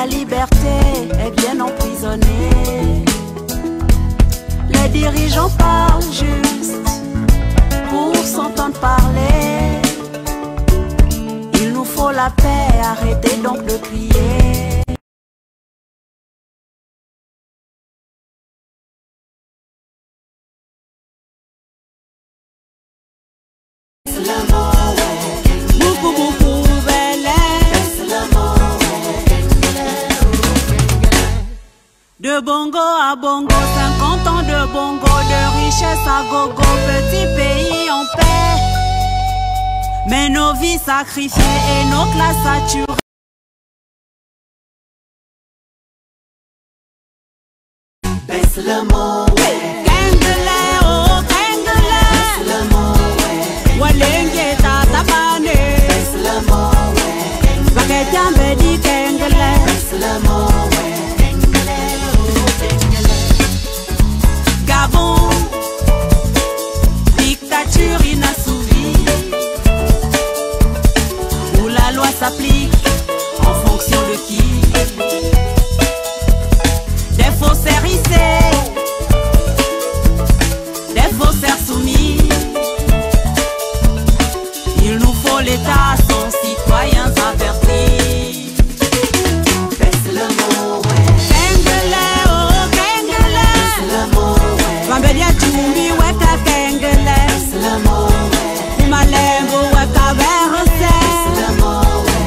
la liberté est bien emprisonnée. Les dirigeants parlent juste pour s'entendre parler. Il nous faut la paix, arrêtez donc de crier. De bongo à bongo, 50 ans de bongo, de richesse à gogo, petit pays en paix. Mais nos vies sacrifiées et nos classes saturées. Baisse le mot, ouais. Kengele, oh, kengele. Baisse le mot, ouais. Walenge tatabane. Baisse le mot, ouais. Baketiambe di kengele. Baisse le mot, ouais. Gabon, dictature inassouvie, où la loi s'applique en fonction de qui. Des faussaires hissés, des faussaires soumis. Il nous faut l'État, sans citoyens avertis. Baisse le mot, ouais. Kengele, oh, kengele. Baisse le mot. Bambelia chumbi weka kengele. Baisse le mot, ouais. Malembo weka verse. Baisse le mot, ouais.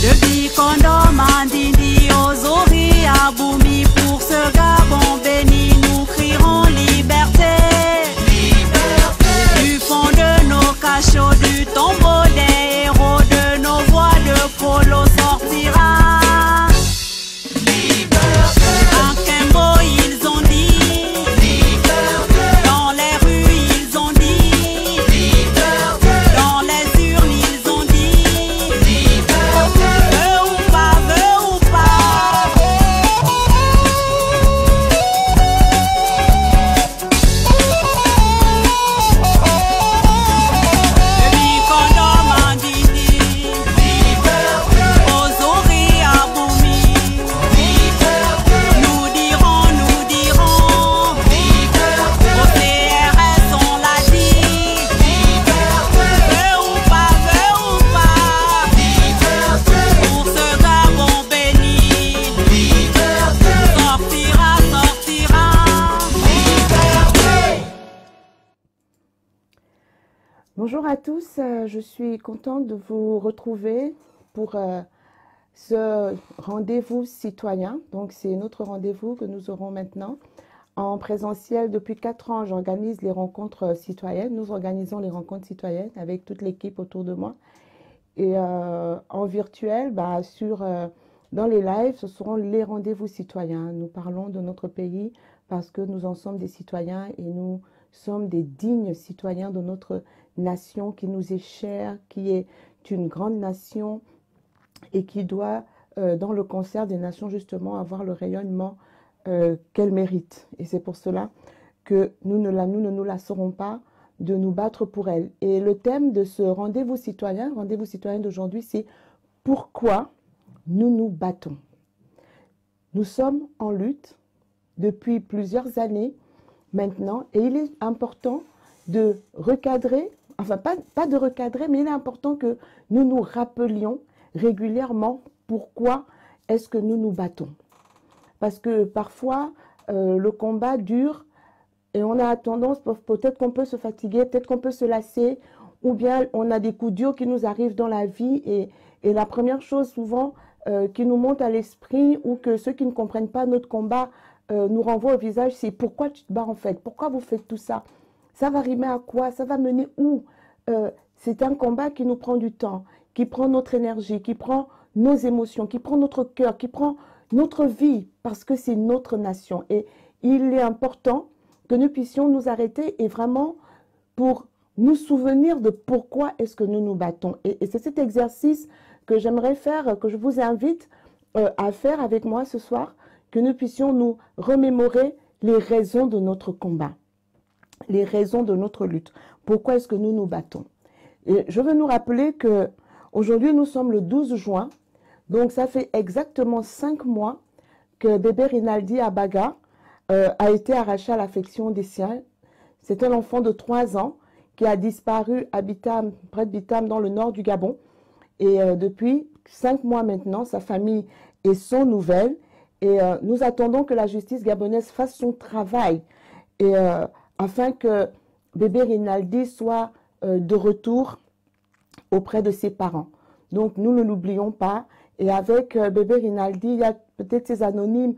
Depuis Kondo, Mandindi, Ozori, Aboumi, pour ce Gabon béni, nous crierons liberté. Liberté. Du fond de nos cachots, du tombeau des héros, de nos voix de polo sortira. Bonjour à tous, je suis contente de vous retrouver pour ce rendez-vous citoyen. Donc c'est notre rendez-vous que nous aurons maintenant en présentiel. Depuis 4 ans, j'organise les rencontres citoyennes. Nous organisons les rencontres citoyennes avec toute l'équipe autour de moi. Et en virtuel, dans les lives, ce seront les rendez-vous citoyens. Nous parlons de notre pays parce que nous en sommes des citoyens et nous sommes des dignes citoyens de notre nation qui nous est chère, qui est une grande nation et qui doit, dans le concert des nations, justement, avoir le rayonnement qu'elle mérite. Et c'est pour cela que nous ne nous lasserons pas de nous battre pour elle. Et le thème de ce rendez-vous citoyen d'aujourd'hui, c'est pourquoi nous nous battons. Nous sommes en lutte depuis plusieurs années maintenant, et il est important de recadrer, enfin pas de recadrer, mais il est important que nous nous rappelions régulièrement pourquoi est-ce que nous nous battons. Parce que parfois, le combat dure et on a tendance, peut-être qu'on peut se fatiguer, peut-être qu'on peut se lasser, ou bien on a des coups durs qui nous arrivent dans la vie et la première chose souvent qui nous monte à l'esprit ou que ceux qui ne comprennent pas notre combat nous renvoient au visage, c'est pourquoi tu te bats en fait, pourquoi vous faites tout ça, ça va rimer à quoi, ça va mener où. C'est un combat qui nous prend du temps, qui prend notre énergie, qui prend nos émotions, qui prend notre cœur, qui prend notre vie, parce que c'est notre nation. Et il est important que nous puissions nous arrêter et vraiment pour nous souvenir de pourquoi est-ce que nous nous battons. Et c'est cet exercice que j'aimerais faire, que je vous invite à faire avec moi ce soir, que nous puissions nous remémorer les raisons de notre combat, les raisons de notre lutte. Pourquoi est-ce que nous nous battons? Et je veux nous rappeler que Aujourd'hui, nous sommes le 12 juin, donc ça fait exactement 5 mois que bébé Rinaldi Abaga a été arraché à l'affection des siens. C'est un enfant de 3 ans qui a disparu à Bitam, près de Bitam, dans le nord du Gabon. Et depuis 5 mois maintenant, sa famille est sans nouvelles. Et nous attendons que la justice gabonaise fasse son travail et, afin que bébé Rinaldi soit de retour auprès de ses parents. Donc nous ne l'oublions pas. Et avec bébé Rinaldi, il y a peut-être ces anonymes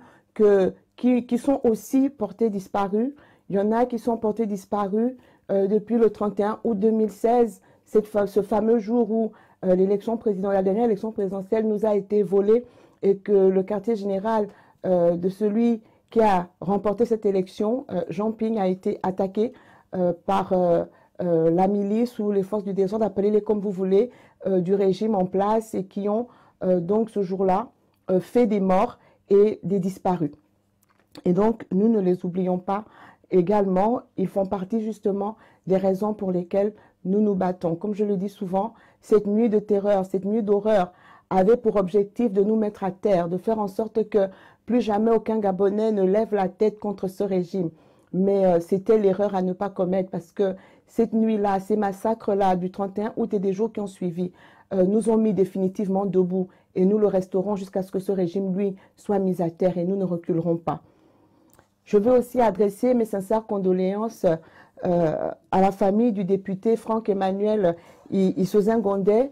qui sont aussi portés disparus. Il y en a qui sont portés disparus depuis le 31 août 2016, ce fameux jour où la dernière élection présidentielle nous a été volée et que le quartier général de celui qui a remporté cette élection, Jean Ping, a été attaqué par la milice ou les forces du désordre, appelez-les comme vous voulez, du régime en place et qui ont donc ce jour-là fait des morts et des disparus. Et donc, nous ne les oublions pas également. Ils font partie justement des raisons pour lesquelles nous nous battons. Comme je le dis souvent, cette nuit de terreur, cette nuit d'horreur avait pour objectif de nous mettre à terre, de faire en sorte que plus jamais aucun Gabonais ne lève la tête contre ce régime. Mais c'était l'erreur à ne pas commettre parce que cette nuit-là, ces massacres-là du 31 août et des jours qui ont suivi, nous ont mis définitivement debout et nous le resterons jusqu'à ce que ce régime, lui, soit mis à terre et nous ne reculerons pas. Je veux aussi adresser mes sincères condoléances à la famille du député Franck-Emmanuel Issozingonde,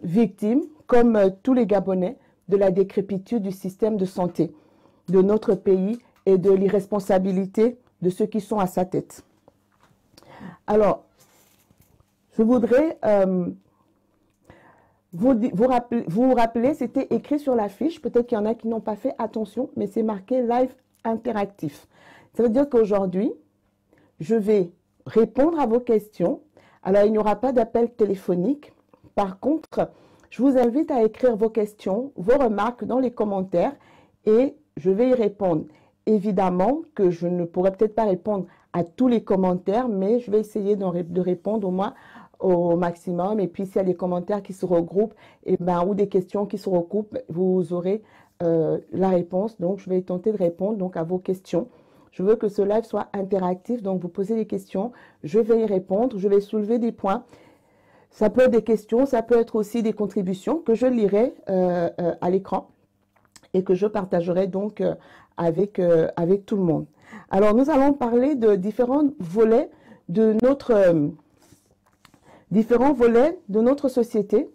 victime, comme tous les Gabonais, de la décrépitude du système de santé de notre pays et de l'irresponsabilité de ceux qui sont à sa tête. Alors, je voudrais vous rappeler, c'était écrit sur l'affiche, peut-être qu'il y en a qui n'ont pas fait attention, mais c'est marqué live interactif. Ça veut dire qu'aujourd'hui, je vais répondre à vos questions. Alors, il n'y aura pas d'appel téléphonique. Par contre, je vous invite à écrire vos questions, vos remarques dans les commentaires et je vais y répondre. Évidemment que je ne pourrai peut-être pas répondre à tous les commentaires, mais je vais essayer de répondre au moins au maximum. Et puis, s'il y a des commentaires qui se regroupent ou des questions qui se recoupent, vous aurez la réponse. Donc, je vais tenter de répondre donc, à vos questions. Je veux que ce live soit interactif, donc vous posez des questions, je vais y répondre, je vais soulever des points. Ça peut être des questions, ça peut être aussi des contributions que je lirai à l'écran et que je partagerai donc avec tout le monde. Alors, nous allons parler de différents volets de notre société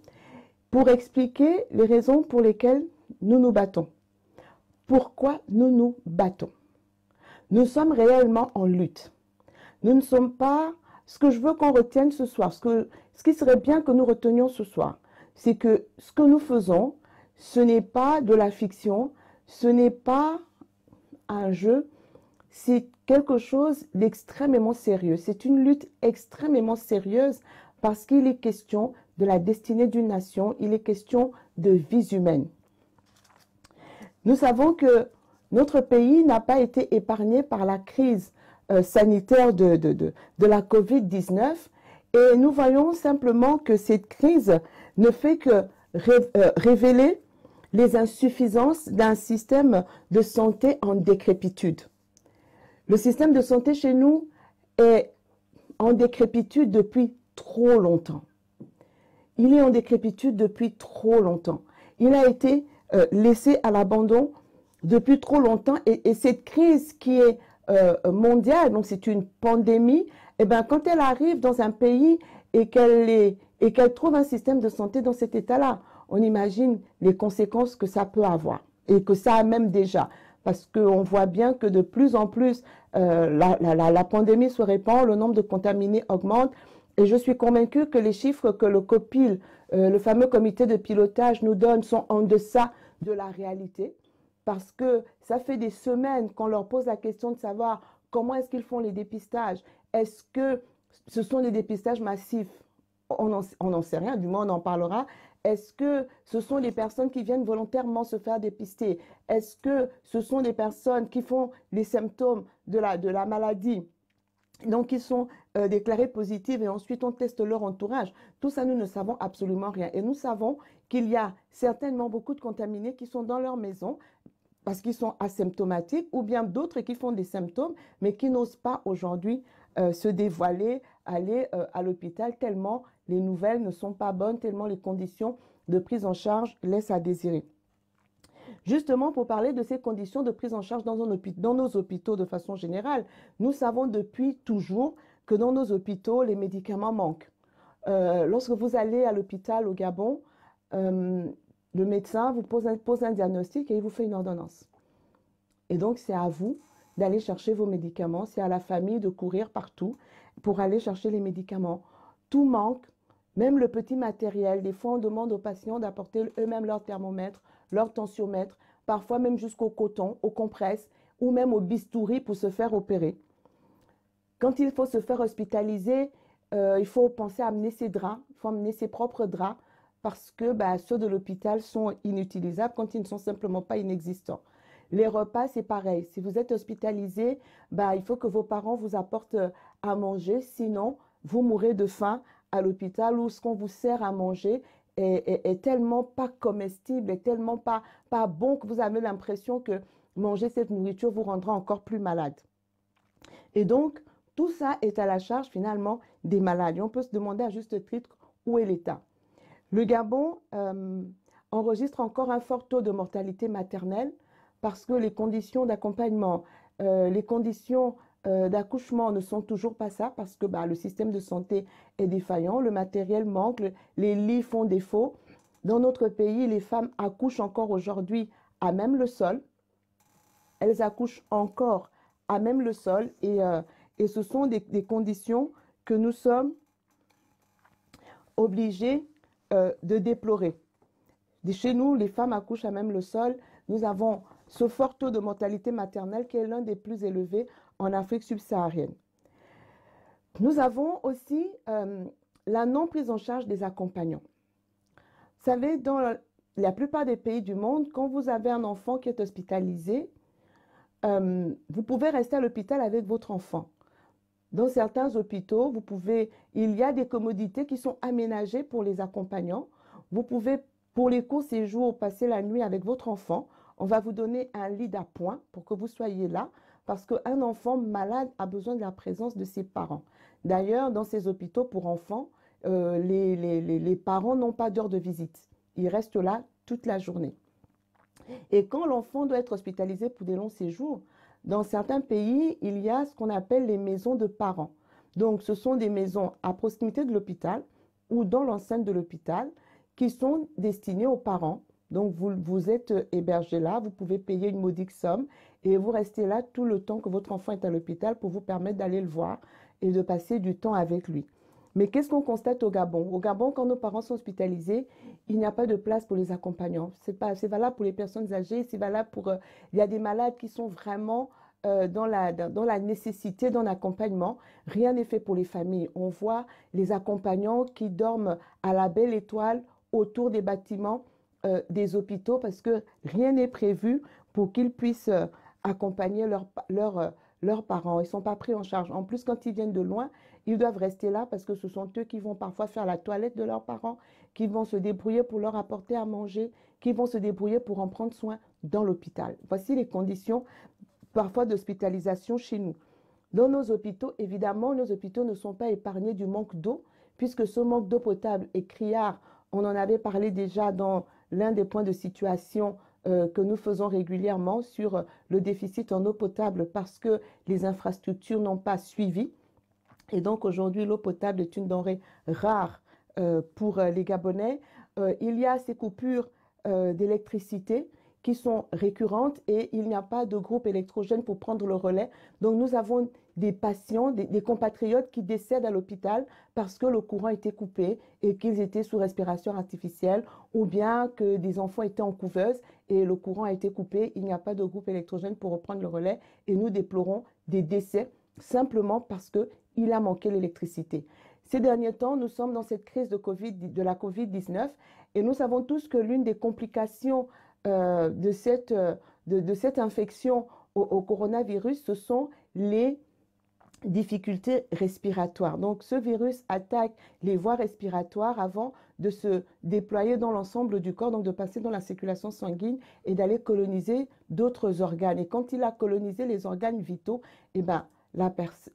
pour expliquer les raisons pour lesquelles nous nous battons. Pourquoi nous nous battons? Nous sommes réellement en lutte. Nous ne sommes pas... Ce que je veux qu'on retienne ce soir, ce qui serait bien que nous retenions ce soir, c'est que ce que nous faisons, ce n'est pas de la fiction, ce n'est pas un jeu, c'est quelque chose d'extrêmement sérieux. C'est une lutte extrêmement sérieuse parce qu'il est question de la destinée d'une nation, il est question de vies humaines. Nous savons que notre pays n'a pas été épargné par la crise sanitaire de la COVID-19 et nous voyons simplement que cette crise ne fait que révéler les insuffisances d'un système de santé en décrépitude. Le système de santé chez nous est en décrépitude depuis trop longtemps. Il est en décrépitude depuis trop longtemps. Il a été laissé à l'abandon depuis trop longtemps et cette crise qui est mondiale, donc c'est une pandémie, et bien quand elle arrive dans un pays et qu'elle trouve un système de santé dans cet état-là, on imagine les conséquences que ça peut avoir et que ça a même déjà. Parce qu'on voit bien que de plus en plus, la pandémie se répand, le nombre de contaminés augmente. Et je suis convaincue que les chiffres que le COPIL, le fameux comité de pilotage, nous donne sont en deçà de la réalité. Parce que ça fait des semaines qu'on leur pose la question de savoir comment est-ce qu'ils font les dépistages. Est-ce que ce sont des dépistages massifs? On n'en sait rien, du moins on en parlera. Est-ce que ce sont des personnes qui viennent volontairement se faire dépister? Est-ce que ce sont des personnes qui font les symptômes de la maladie Donc, ils sont déclarés positifs et ensuite on teste leur entourage. Tout ça, nous ne savons absolument rien. Et nous savons qu'il y a certainement beaucoup de contaminés qui sont dans leur maison parce qu'ils sont asymptomatiques ou bien d'autres qui font des symptômes mais qui n'osent pas aujourd'hui se dévoiler, aller à l'hôpital tellement les nouvelles ne sont pas bonnes, tellement les conditions de prise en charge laissent à désirer. Justement, pour parler de ces conditions de prise en charge dans nos hôpitaux de façon générale, nous savons depuis toujours que dans nos hôpitaux, les médicaments manquent. Lorsque vous allez à l'hôpital au Gabon, le médecin vous pose un diagnostic et il vous fait une ordonnance. Et donc, c'est à vous d'aller chercher vos médicaments, c'est à la famille de courir partout pour aller chercher les médicaments. Tout manque, même le petit matériel. Des fois, on demande aux patients d'apporter eux-mêmes leur thermomètre, leur tensiomètre, parfois même jusqu'au coton, aux compresses ou même au bistouri pour se faire opérer. Quand il faut se faire hospitaliser, il faut penser à amener ses draps, il faut amener ses propres draps parce que ceux de l'hôpital sont inutilisables quand ils ne sont simplement pas inexistants. Les repas, c'est pareil. Si vous êtes hospitalisé, il faut que vos parents vous apportent à manger, sinon vous mourrez de faim à l'hôpital où ce qu'on vous sert à manger est tellement pas comestible, est tellement pas bon que vous avez l'impression que manger cette nourriture vous rendra encore plus malade. Et donc, tout ça est à la charge finalement des malades. Et on peut se demander à juste titre où est l'État. Le Gabon enregistre encore un fort taux de mortalité maternelle parce que les conditions d'accompagnement, les conditions d'accouchement ne sont toujours pas ça parce que le système de santé est défaillant, le matériel manque, les lits font défaut. Dans notre pays, les femmes accouchent encore aujourd'hui à même le sol. Elles accouchent encore à même le sol et ce sont des conditions que nous sommes obligés de déplorer. Chez nous, les femmes accouchent à même le sol. Nous avons ce fort taux de mortalité maternelle qui est l'un des plus élevés en Afrique subsaharienne. Nous avons aussi la non prise en charge des accompagnants. Vous savez, dans la plupart des pays du monde, quand vous avez un enfant qui est hospitalisé, vous pouvez rester à l'hôpital avec votre enfant. Dans certains hôpitaux, il y a des commodités qui sont aménagées pour les accompagnants. Vous pouvez, pour les courts séjours, passer la nuit avec votre enfant. On va vous donner un lit d'appoint pour que vous soyez là, parce qu'un enfant malade a besoin de la présence de ses parents. D'ailleurs, dans ces hôpitaux pour enfants, les parents n'ont pas d'heure de visite. Ils restent là toute la journée. Et quand l'enfant doit être hospitalisé pour des longs séjours, dans certains pays, il y a ce qu'on appelle les maisons de parents. Donc, ce sont des maisons à proximité de l'hôpital ou dans l'enceinte de l'hôpital qui sont destinées aux parents. Donc, vous êtes hébergé là, vous pouvez payer une modique somme et vous restez là tout le temps que votre enfant est à l'hôpital pour vous permettre d'aller le voir et de passer du temps avec lui. Mais qu'est-ce qu'on constate au Gabon? Au Gabon, quand nos parents sont hospitalisés, il n'y a pas de place pour les accompagnants. C'est valable pour les personnes âgées, c'est valable pour... il y a des malades qui sont vraiment dans la nécessité d'un accompagnement. Rien n'est fait pour les familles. On voit les accompagnants qui dorment à la belle étoile autour des bâtiments des hôpitaux parce que rien n'est prévu pour qu'ils puissent accompagner leurs parents. Ils ne sont pas pris en charge. En plus, quand ils viennent de loin, ils doivent rester là parce que ce sont eux qui vont parfois faire la toilette de leurs parents, qui vont se débrouiller pour leur apporter à manger, qui vont se débrouiller pour en prendre soin dans l'hôpital. Voici les conditions parfois d'hospitalisation chez nous. Dans nos hôpitaux, évidemment, nos hôpitaux ne sont pas épargnés du manque d'eau, puisque ce manque d'eau potable est criard. On en avait parlé déjà dans l'un des points de situation que nous faisons régulièrement sur le déficit en eau potable parce que les infrastructures n'ont pas suivi. Et donc aujourd'hui, l'eau potable est une denrée rare pour les Gabonais. Il y a ces coupures d'électricité qui sont récurrentes et il n'y a pas de groupe électrogène pour prendre le relais. Donc nous avons des patients, des compatriotes qui décèdent à l'hôpital parce que le courant était coupé et qu'ils étaient sous respiration artificielle ou bien que des enfants étaient en couveuse et le courant a été coupé. Il n'y a pas de groupe électrogène pour reprendre le relais et nous déplorons des décès simplement parce qu'il a manqué l'électricité. Ces derniers temps, nous sommes dans cette crise de la Covid-19 et nous savons tous que l'une des complications de cette infection au coronavirus, ce sont les difficultés respiratoires. Donc, ce virus attaque les voies respiratoires avant de se déployer dans l'ensemble du corps, donc de passer dans la circulation sanguine et d'aller coloniser d'autres organes. Et quand il a colonisé les organes vitaux, eh ben,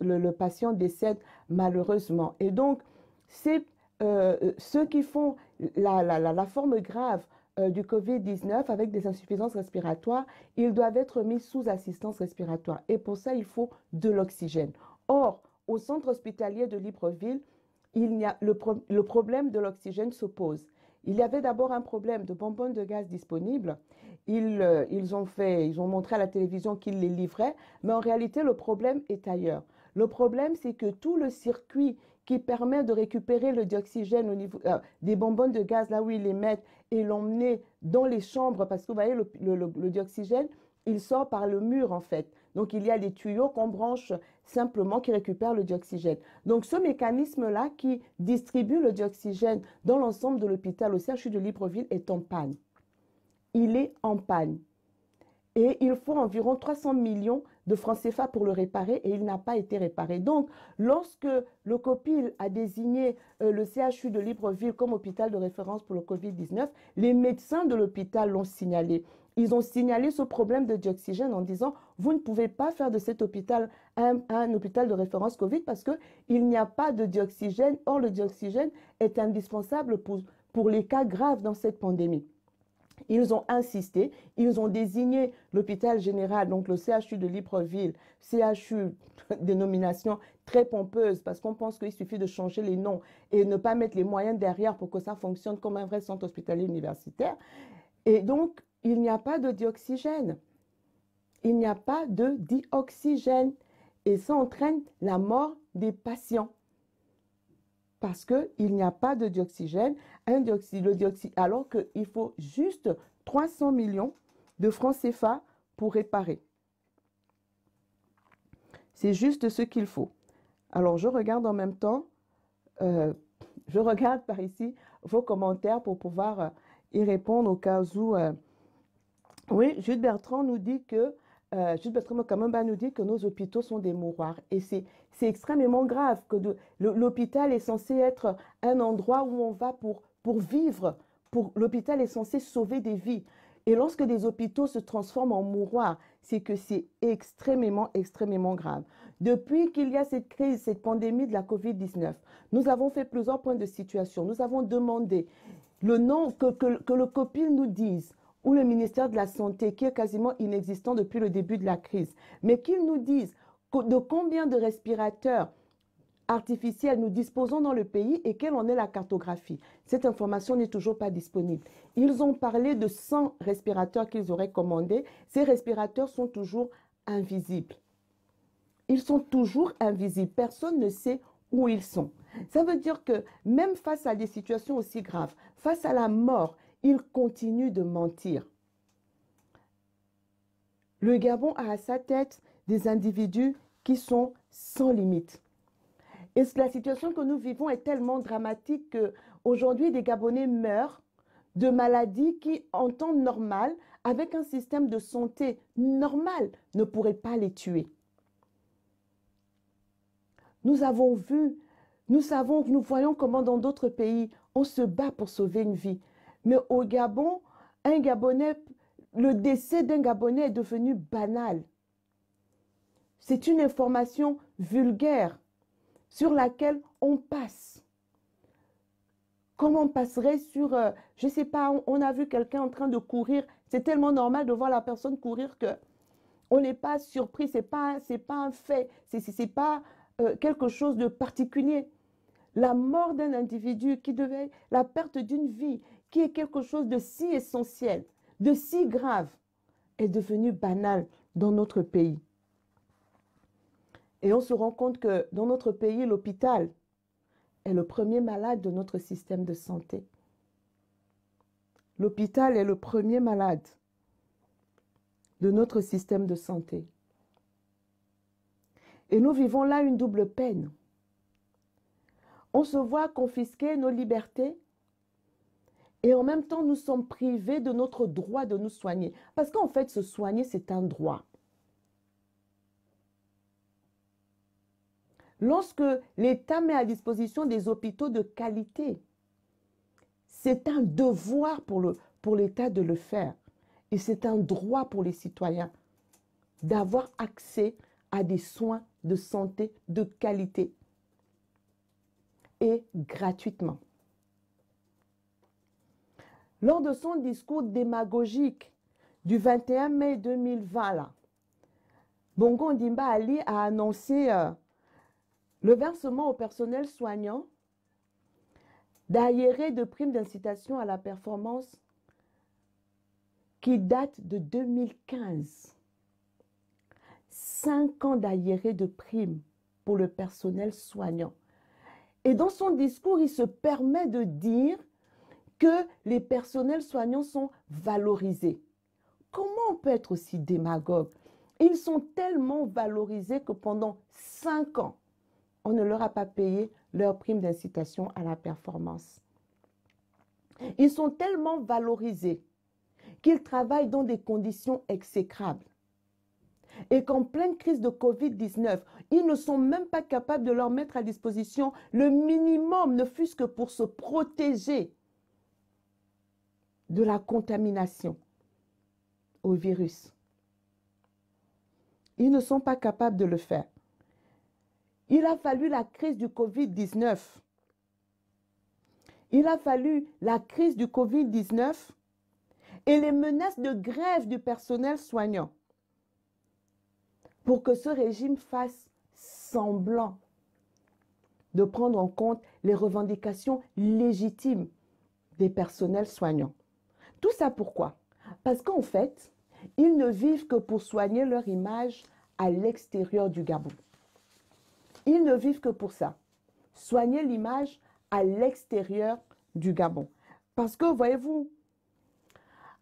le patient décède malheureusement. Et donc, c'est ceux qui font la forme grave du COVID-19 avec des insuffisances respiratoires, ils doivent être mis sous assistance respiratoire. Et pour ça, il faut de l'oxygène. Or, au centre hospitalier de Libreville, le problème de l'oxygène se pose. Il y avait d'abord un problème de bonbonnes de gaz disponibles. Ils ont montré à la télévision qu'ils les livraient, mais en réalité, le problème est ailleurs. Le problème, c'est que tout le circuit qui permet de récupérer le dioxygène au niveau des bonbonnes de gaz, là où ils les mettent, et l'emmener dans les chambres, parce que vous voyez, le dioxygène, il sort par le mur en fait. Donc, il y a des tuyaux qu'on branche simplement qui récupèrent le dioxygène. Donc, ce mécanisme-là qui distribue le dioxygène dans l'ensemble de l'hôpital au CHU de Libreville est en panne. Il est en panne. Et il faut environ 300 millions de francs CFA pour le réparer et il n'a pas été réparé. Donc, lorsque le COPIL a désigné le CHU de Libreville comme hôpital de référence pour le Covid-19, les médecins de l'hôpital l'ont signalé. Ils ont signalé ce problème de dioxygène en disant « Vous ne pouvez pas faire de cet hôpital un hôpital de référence Covid parce qu'il n'y a pas de dioxygène. Or, le dioxygène est indispensable pour les cas graves dans cette pandémie. » Ils ont insisté, ils ont désigné l'hôpital général, donc le CHU de Libreville, CHU, dénomination très pompeuse, parce qu'on pense qu'il suffit de changer les noms et ne pas mettre les moyens derrière pour que ça fonctionne comme un vrai centre hospitalier universitaire. Et donc, il n'y a pas de dioxygène. Il n'y a pas de dioxygène. Et ça entraîne la mort des patients. Parce qu'il n'y a pas de dioxygène, alors qu'il faut juste 300 millions de francs CFA pour réparer. C'est juste ce qu'il faut. Alors, je regarde en même temps, je regarde par ici vos commentaires pour pouvoir y répondre au cas où. Oui, Jules Bertrand nous dit que Jules Bertrand Kamamba nous dit que nos hôpitaux sont des mouroirs. Et c'est extrêmement grave que l'hôpital est censé être un endroit où on va pour vivre. L'hôpital est censé sauver des vies. Et lorsque des hôpitaux se transforment en mouroirs, c'est que c'est extrêmement, extrêmement grave. Depuis qu'il y a cette crise, cette pandémie de la COVID-19, nous avons fait plusieurs points de situation. Nous avons demandé le nom que le COPIL nous dise, ou le ministère de la Santé, qui est quasiment inexistant depuis le début de la crise, mais qu'ils nous disent de combien de respirateurs artificiels nous disposons dans le pays et quelle en est la cartographie. Cette information n'est toujours pas disponible. Ils ont parlé de 100 respirateurs qu'ils auraient commandés. Ces respirateurs sont toujours invisibles. Ils sont toujours invisibles. Personne ne sait où ils sont. Ça veut dire que même face à des situations aussi graves, face à la mort, ils continuent de mentir. Le Gabon a à sa tête des individus qui sont sans limite. Et la situation que nous vivons est tellement dramatique qu'aujourd'hui, des Gabonais meurent de maladies qui, en temps normal, avec un système de santé normal, ne pourrait pas les tuer. Nous voyons comment dans d'autres pays, on se bat pour sauver une vie. Mais au Gabon, le décès d'un Gabonais est devenu banal. C'est une information vulgaire sur laquelle on passe. Comme on passerait sur, je ne sais pas, on a vu quelqu'un en train de courir. C'est tellement normal de voir la personne courir que on n'est pas surpris. C'est pas un fait. C'est pas quelque chose de particulier. La mort d'un individu la perte d'une vie, qui est quelque chose de si essentiel, de si grave, est devenue banale dans notre pays. Et on se rend compte que dans notre pays, l'hôpital est le premier malade de notre système de santé. L'hôpital est le premier malade de notre système de santé. Et nous vivons là une double peine. On se voit confisquer nos libertés et en même temps, nous sommes privés de notre droit de nous soigner. Parce qu'en fait, se soigner, c'est un droit. lorsque l'État met à disposition des hôpitaux de qualité, c'est un devoir pour l'État de le faire. Et c'est un droit pour les citoyens d'avoir accès à des soins de santé de qualité et gratuitement. Lors de son discours démagogique du 21 mai 2020, là, Bongo Ondimba Ali a annoncé le versement au personnel soignant d'arriérés de primes d'incitation à la performance qui date de 2015. 5 ans d'arriérés de primes pour le personnel soignant. Et dans son discours, il se permet de dire que les personnels soignants sont valorisés. Comment on peut être aussi démagogue? Ils sont tellement valorisés que pendant 5 ans, on ne leur a pas payé leur prime d'incitation à la performance. Ils sont tellement valorisés qu'ils travaillent dans des conditions exécrables. Et qu'en pleine crise de Covid-19, ils ne sont même pas capables de leur mettre à disposition le minimum, ne fût-ce que pour se protéger de la contamination au virus. Ils ne sont pas capables de le faire. Il a fallu la crise du Covid-19. Il a fallu la crise du Covid-19 et les menaces de grève du personnel soignant pour que ce régime fasse semblant de prendre en compte les revendications légitimes des personnels soignants. Tout ça pourquoi? Parce qu'en fait, ils ne vivent que pour soigner leur image à l'extérieur du Gabon. Ils ne vivent que pour ça. Soigner l'image à l'extérieur du Gabon. Parce que, voyez-vous,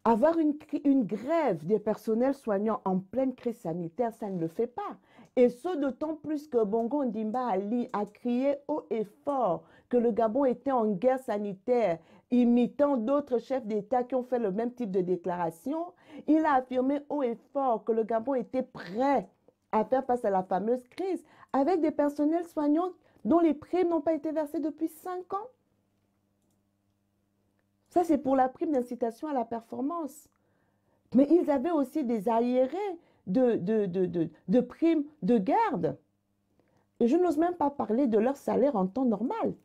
avoir une grève des personnels soignants en pleine crise sanitaire, ça ne le fait pas. Et ce, d'autant plus que Bongo Ondimba Ali a crié haut et fort que le Gabon était en guerre sanitaire, imitant d'autres chefs d'État qui ont fait le même type de déclaration. Il a affirmé haut et fort que le Gabon était prêt à faire face à la fameuse crise avec des personnels soignants dont les primes n'ont pas été versées depuis 5 ans. Ça, c'est pour la prime d'incitation à la performance. Mais ils avaient aussi des arriérés de primes de garde. Et je n'ose même pas parler de leur salaire en temps normal.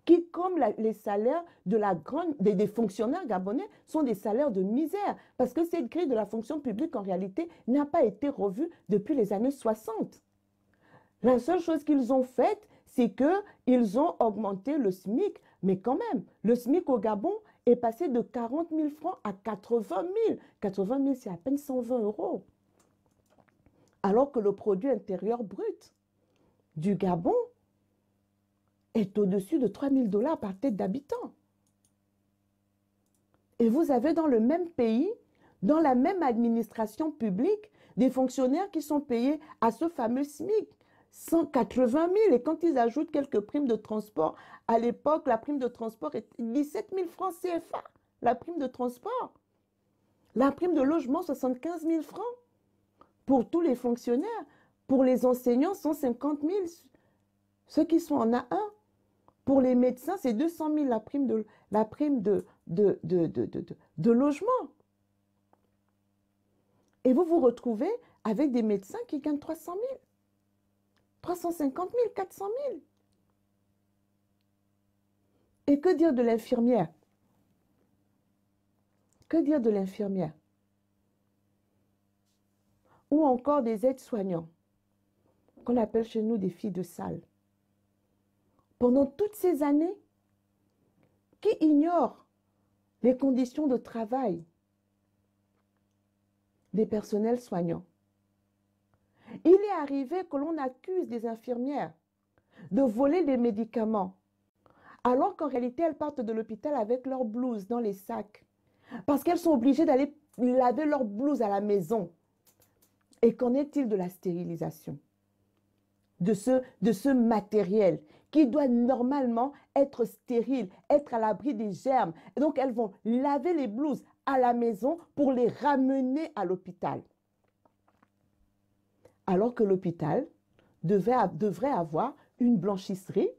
Qui, comme les salaires des fonctionnaires gabonais, sont des salaires de misère. Parce que cette grille de la fonction publique, en réalité, n'a pas été revue depuis les années 60. La seule chose qu'ils ont faite, c'est qu'ils ont augmenté le SMIC. Mais quand même, le SMIC au Gabon est passé de 40 000 francs à 80 000. 80 000, c'est à peine 120 €. Alors que le produit intérieur brut du Gabon est au-dessus de 3 000 $ par tête d'habitant. Et vous avez dans le même pays, dans la même administration publique, des fonctionnaires qui sont payés à ce fameux SMIC. 180 000. Et quand ils ajoutent quelques primes de transport, à l'époque, la prime de transport est 17 000 francs CFA. La prime de transport. La prime de logement, 75 000 francs. Pour tous les fonctionnaires. Pour les enseignants, 150 000. Ceux qui sont en A1. Pour les médecins, c'est 200 000 la prime de logement. Et vous vous retrouvez avec des médecins qui gagnent 300 000. 350 000, 400 000. Et que dire de l'infirmière? Que dire de l'infirmière? Ou encore des aides-soignants, qu'on appelle chez nous des filles de salle. Pendant toutes ces années, qui ignore les conditions de travail des personnels soignants? Il est arrivé que l'on accuse des infirmières de voler des médicaments, alors qu'en réalité, elles partent de l'hôpital avec leurs blouses dans les sacs, parce qu'elles sont obligées d'aller laver leurs blouses à la maison. Et qu'en est-il de la stérilisation de ce matériel qui doit normalement être stérile, être à l'abri des germes? Et donc, elles vont laver les blouses à la maison pour les ramener à l'hôpital. Alors que l'hôpital devrait avoir une blanchisserie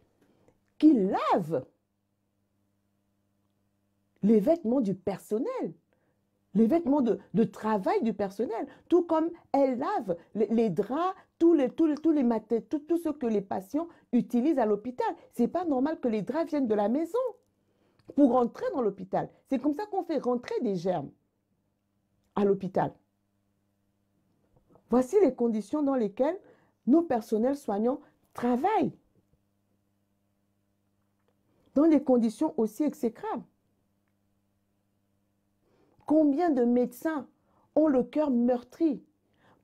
qui lave les vêtements du personnel, les vêtements de travail du personnel, tout comme elle lave les draps, tout ce que les patients utilisent à l'hôpital. Ce n'est pas normal que les draps viennent de la maison pour rentrer dans l'hôpital. C'est comme ça qu'on fait rentrer des germes à l'hôpital. Voici les conditions dans lesquelles nos personnels soignants travaillent. Dans des conditions aussi exécrables. Combien de médecins ont le cœur meurtri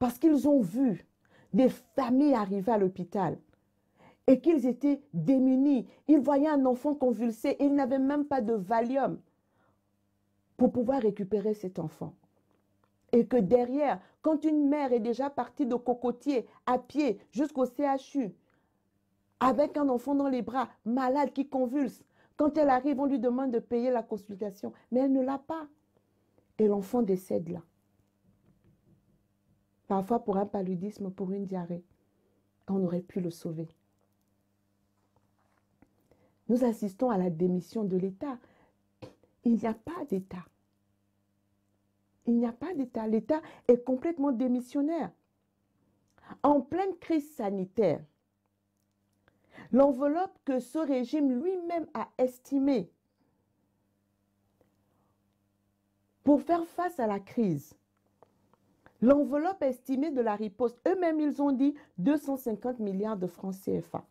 parce qu'ils ont vu des familles arriver à l'hôpital et qu'ils étaient démunis. Ils voyaient un enfant convulsé et ils n'avaient même pas de Valium pour pouvoir récupérer cet enfant. Et que derrière, quand une mère est déjà partie de Cocotier à pied jusqu'au CHU, avec un enfant dans les bras, malade qui convulse, quand elle arrive, on lui demande de payer la consultation, mais elle ne l'a pas. Et l'enfant décède là. Parfois pour un paludisme, pour une diarrhée. On aurait pu le sauver. Nous assistons à la démission de l'État. Il n'y a pas d'État. Il n'y a pas d'État. L'État est complètement démissionnaire. En pleine crise sanitaire, l'enveloppe que ce régime lui-même a estimée pour faire face à la crise, l'enveloppe estimée de la riposte, eux-mêmes ils ont dit 250 milliards de francs CFA.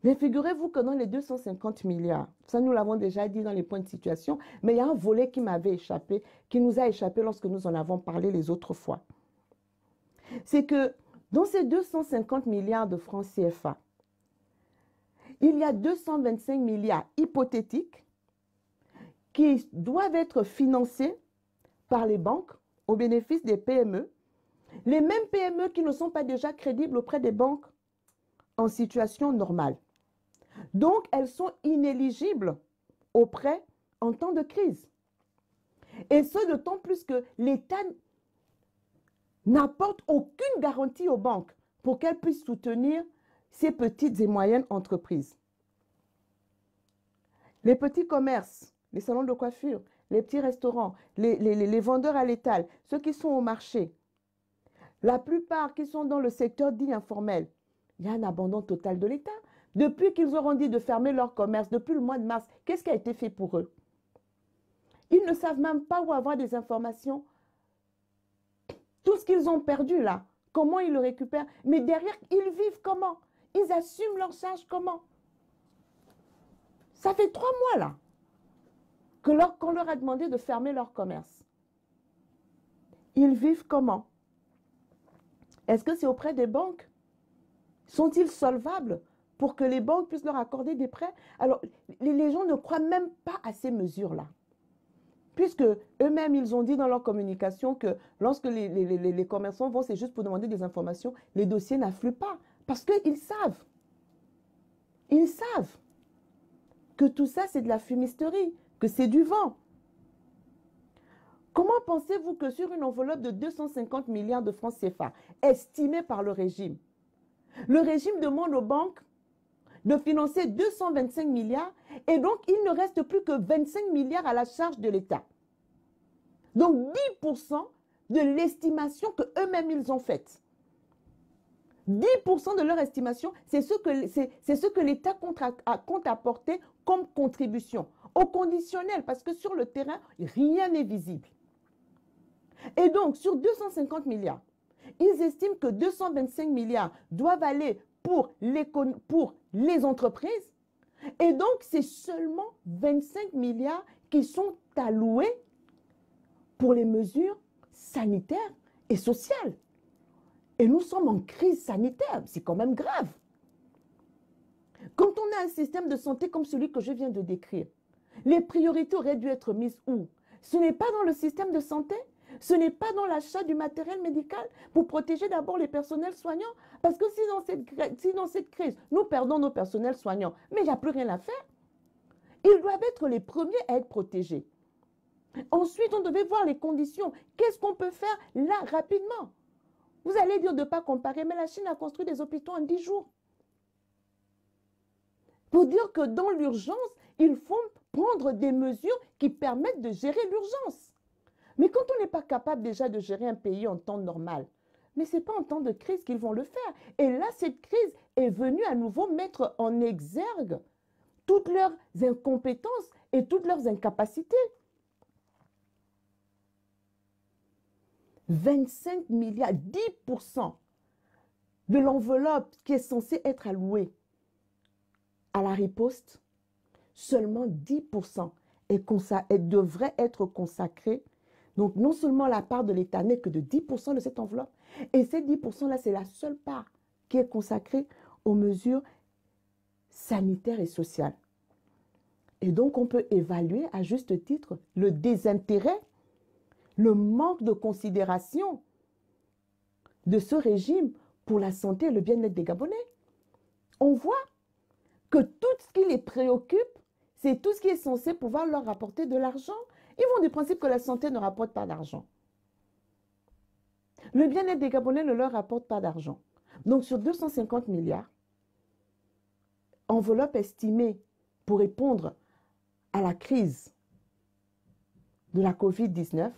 Mais figurez-vous que dans les 250 milliards, ça nous l'avons déjà dit dans les points de situation, mais il y a un volet qui m'avait échappé, qui nous a échappé lorsque nous en avons parlé les autres fois. C'est que dans ces 250 milliards de francs CFA, il y a 225 milliards hypothétiques qui doivent être financés par les banques au bénéfice des PME, les mêmes PME qui ne sont pas déjà crédibles auprès des banques en situation normale. Donc, elles sont inéligibles aux prêts en temps de crise. Et ce, d'autant plus que l'État n'apporte aucune garantie aux banques pour qu'elles puissent soutenir ces petites et moyennes entreprises. Les petits commerces, les salons de coiffure, les petits restaurants, les vendeurs à l'étal, ceux qui sont au marché, la plupart qui sont dans le secteur dit informel, il y a un abandon total de l'État. Depuis qu'ils auront dit de fermer leur commerce, depuis le mois de mars, qu'est-ce qui a été fait pour eux? Ils ne savent même pas où avoir des informations. Tout ce qu'ils ont perdu là, comment ils le récupèrent? Mais derrière, ils vivent comment? Ils assument leur charge comment? Ça fait 3 mois là qu'on leur a demandé de fermer leur commerce. Ils vivent comment? Est-ce que c'est auprès des banques? Sont-ils solvables pour que les banques puissent leur accorder des prêts? Alors, les gens ne croient même pas à ces mesures-là. Puisque eux-mêmes, ils ont dit dans leur communication que lorsque les commerçants vont, c'est juste pour demander des informations, les dossiers n'affluent pas. Parce qu'ils savent. Ils savent que tout ça, c'est de la fumisterie, que c'est du vent. Comment pensez-vous que sur une enveloppe de 250 milliards de francs CFA, estimée par le régime demande aux banques de financer 225 milliards et donc il ne reste plus que 25 milliards à la charge de l'État. Donc 10% de l'estimation que eux-mêmes ils ont faite. 10% de leur estimation, c'est ce que l'État compte apporter comme contribution. Au conditionnel, parce que sur le terrain, rien n'est visible. Et donc, sur 250 milliards, ils estiment que 225 milliards doivent aller pour les entreprises. Et donc, c'est seulement 25 milliards qui sont alloués pour les mesures sanitaires et sociales. Et nous sommes en crise sanitaire, c'est quand même grave. Quand on a un système de santé comme celui que je viens de décrire, les priorités auraient dû être mises où? Ce n'est pas dans le système de santé, ce n'est pas dans l'achat du matériel médical pour protéger d'abord les personnels soignants. Parce que si dans cette crise, nous perdons nos personnels soignants, mais il n'y a plus rien à faire, ils doivent être les premiers à être protégés. Ensuite, on devait voir les conditions. Qu'est-ce qu'on peut faire là rapidement? Vous allez dire de ne pas comparer, mais la Chine a construit des hôpitaux en 10 jours. Pour dire que dans l'urgence, il faut prendre des mesures qui permettent de gérer l'urgence. Mais quand on n'est pas capable déjà de gérer un pays en temps normal, mais ce n'est pas en temps de crise qu'ils vont le faire. Et là, cette crise est venue à nouveau mettre en exergue toutes leurs incompétences et toutes leurs incapacités. 25 milliards, 10% de l'enveloppe qui est censée être allouée à la riposte, seulement 10% devrait être consacrée. Donc, non seulement la part de l'État n'est que de 10% de cette enveloppe, et ces 10%-là, c'est la seule part qui est consacrée aux mesures sanitaires et sociales. Et donc, on peut évaluer à juste titre le désintérêt, le manque de considération de ce régime pour la santé et le bien-être des Gabonais. On voit que tout ce qui les préoccupe, c'est tout ce qui est censé pouvoir leur rapporter de l'argent. Ils vont du principe que la santé ne rapporte pas d'argent. Le bien-être des Gabonais ne leur rapporte pas d'argent. Donc sur 250 milliards, enveloppe estimée pour répondre à la crise de la Covid-19,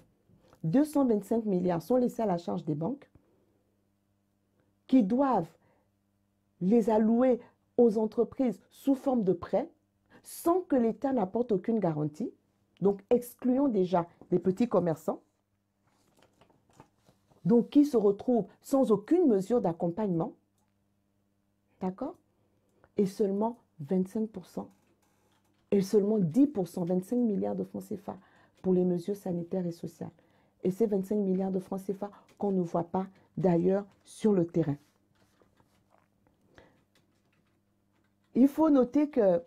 225 milliards sont laissés à la charge des banques qui doivent les allouer aux entreprises sous forme de prêts sans que l'État n'apporte aucune garantie. Donc, excluons déjà les petits commerçants, donc qui se retrouvent sans aucune mesure d'accompagnement, d'accord? Et seulement 25%, et seulement 10%, 25 milliards de francs CFA pour les mesures sanitaires et sociales. Et ces 25 milliards de francs CFA qu'on ne voit pas d'ailleurs sur le terrain. Il faut noter que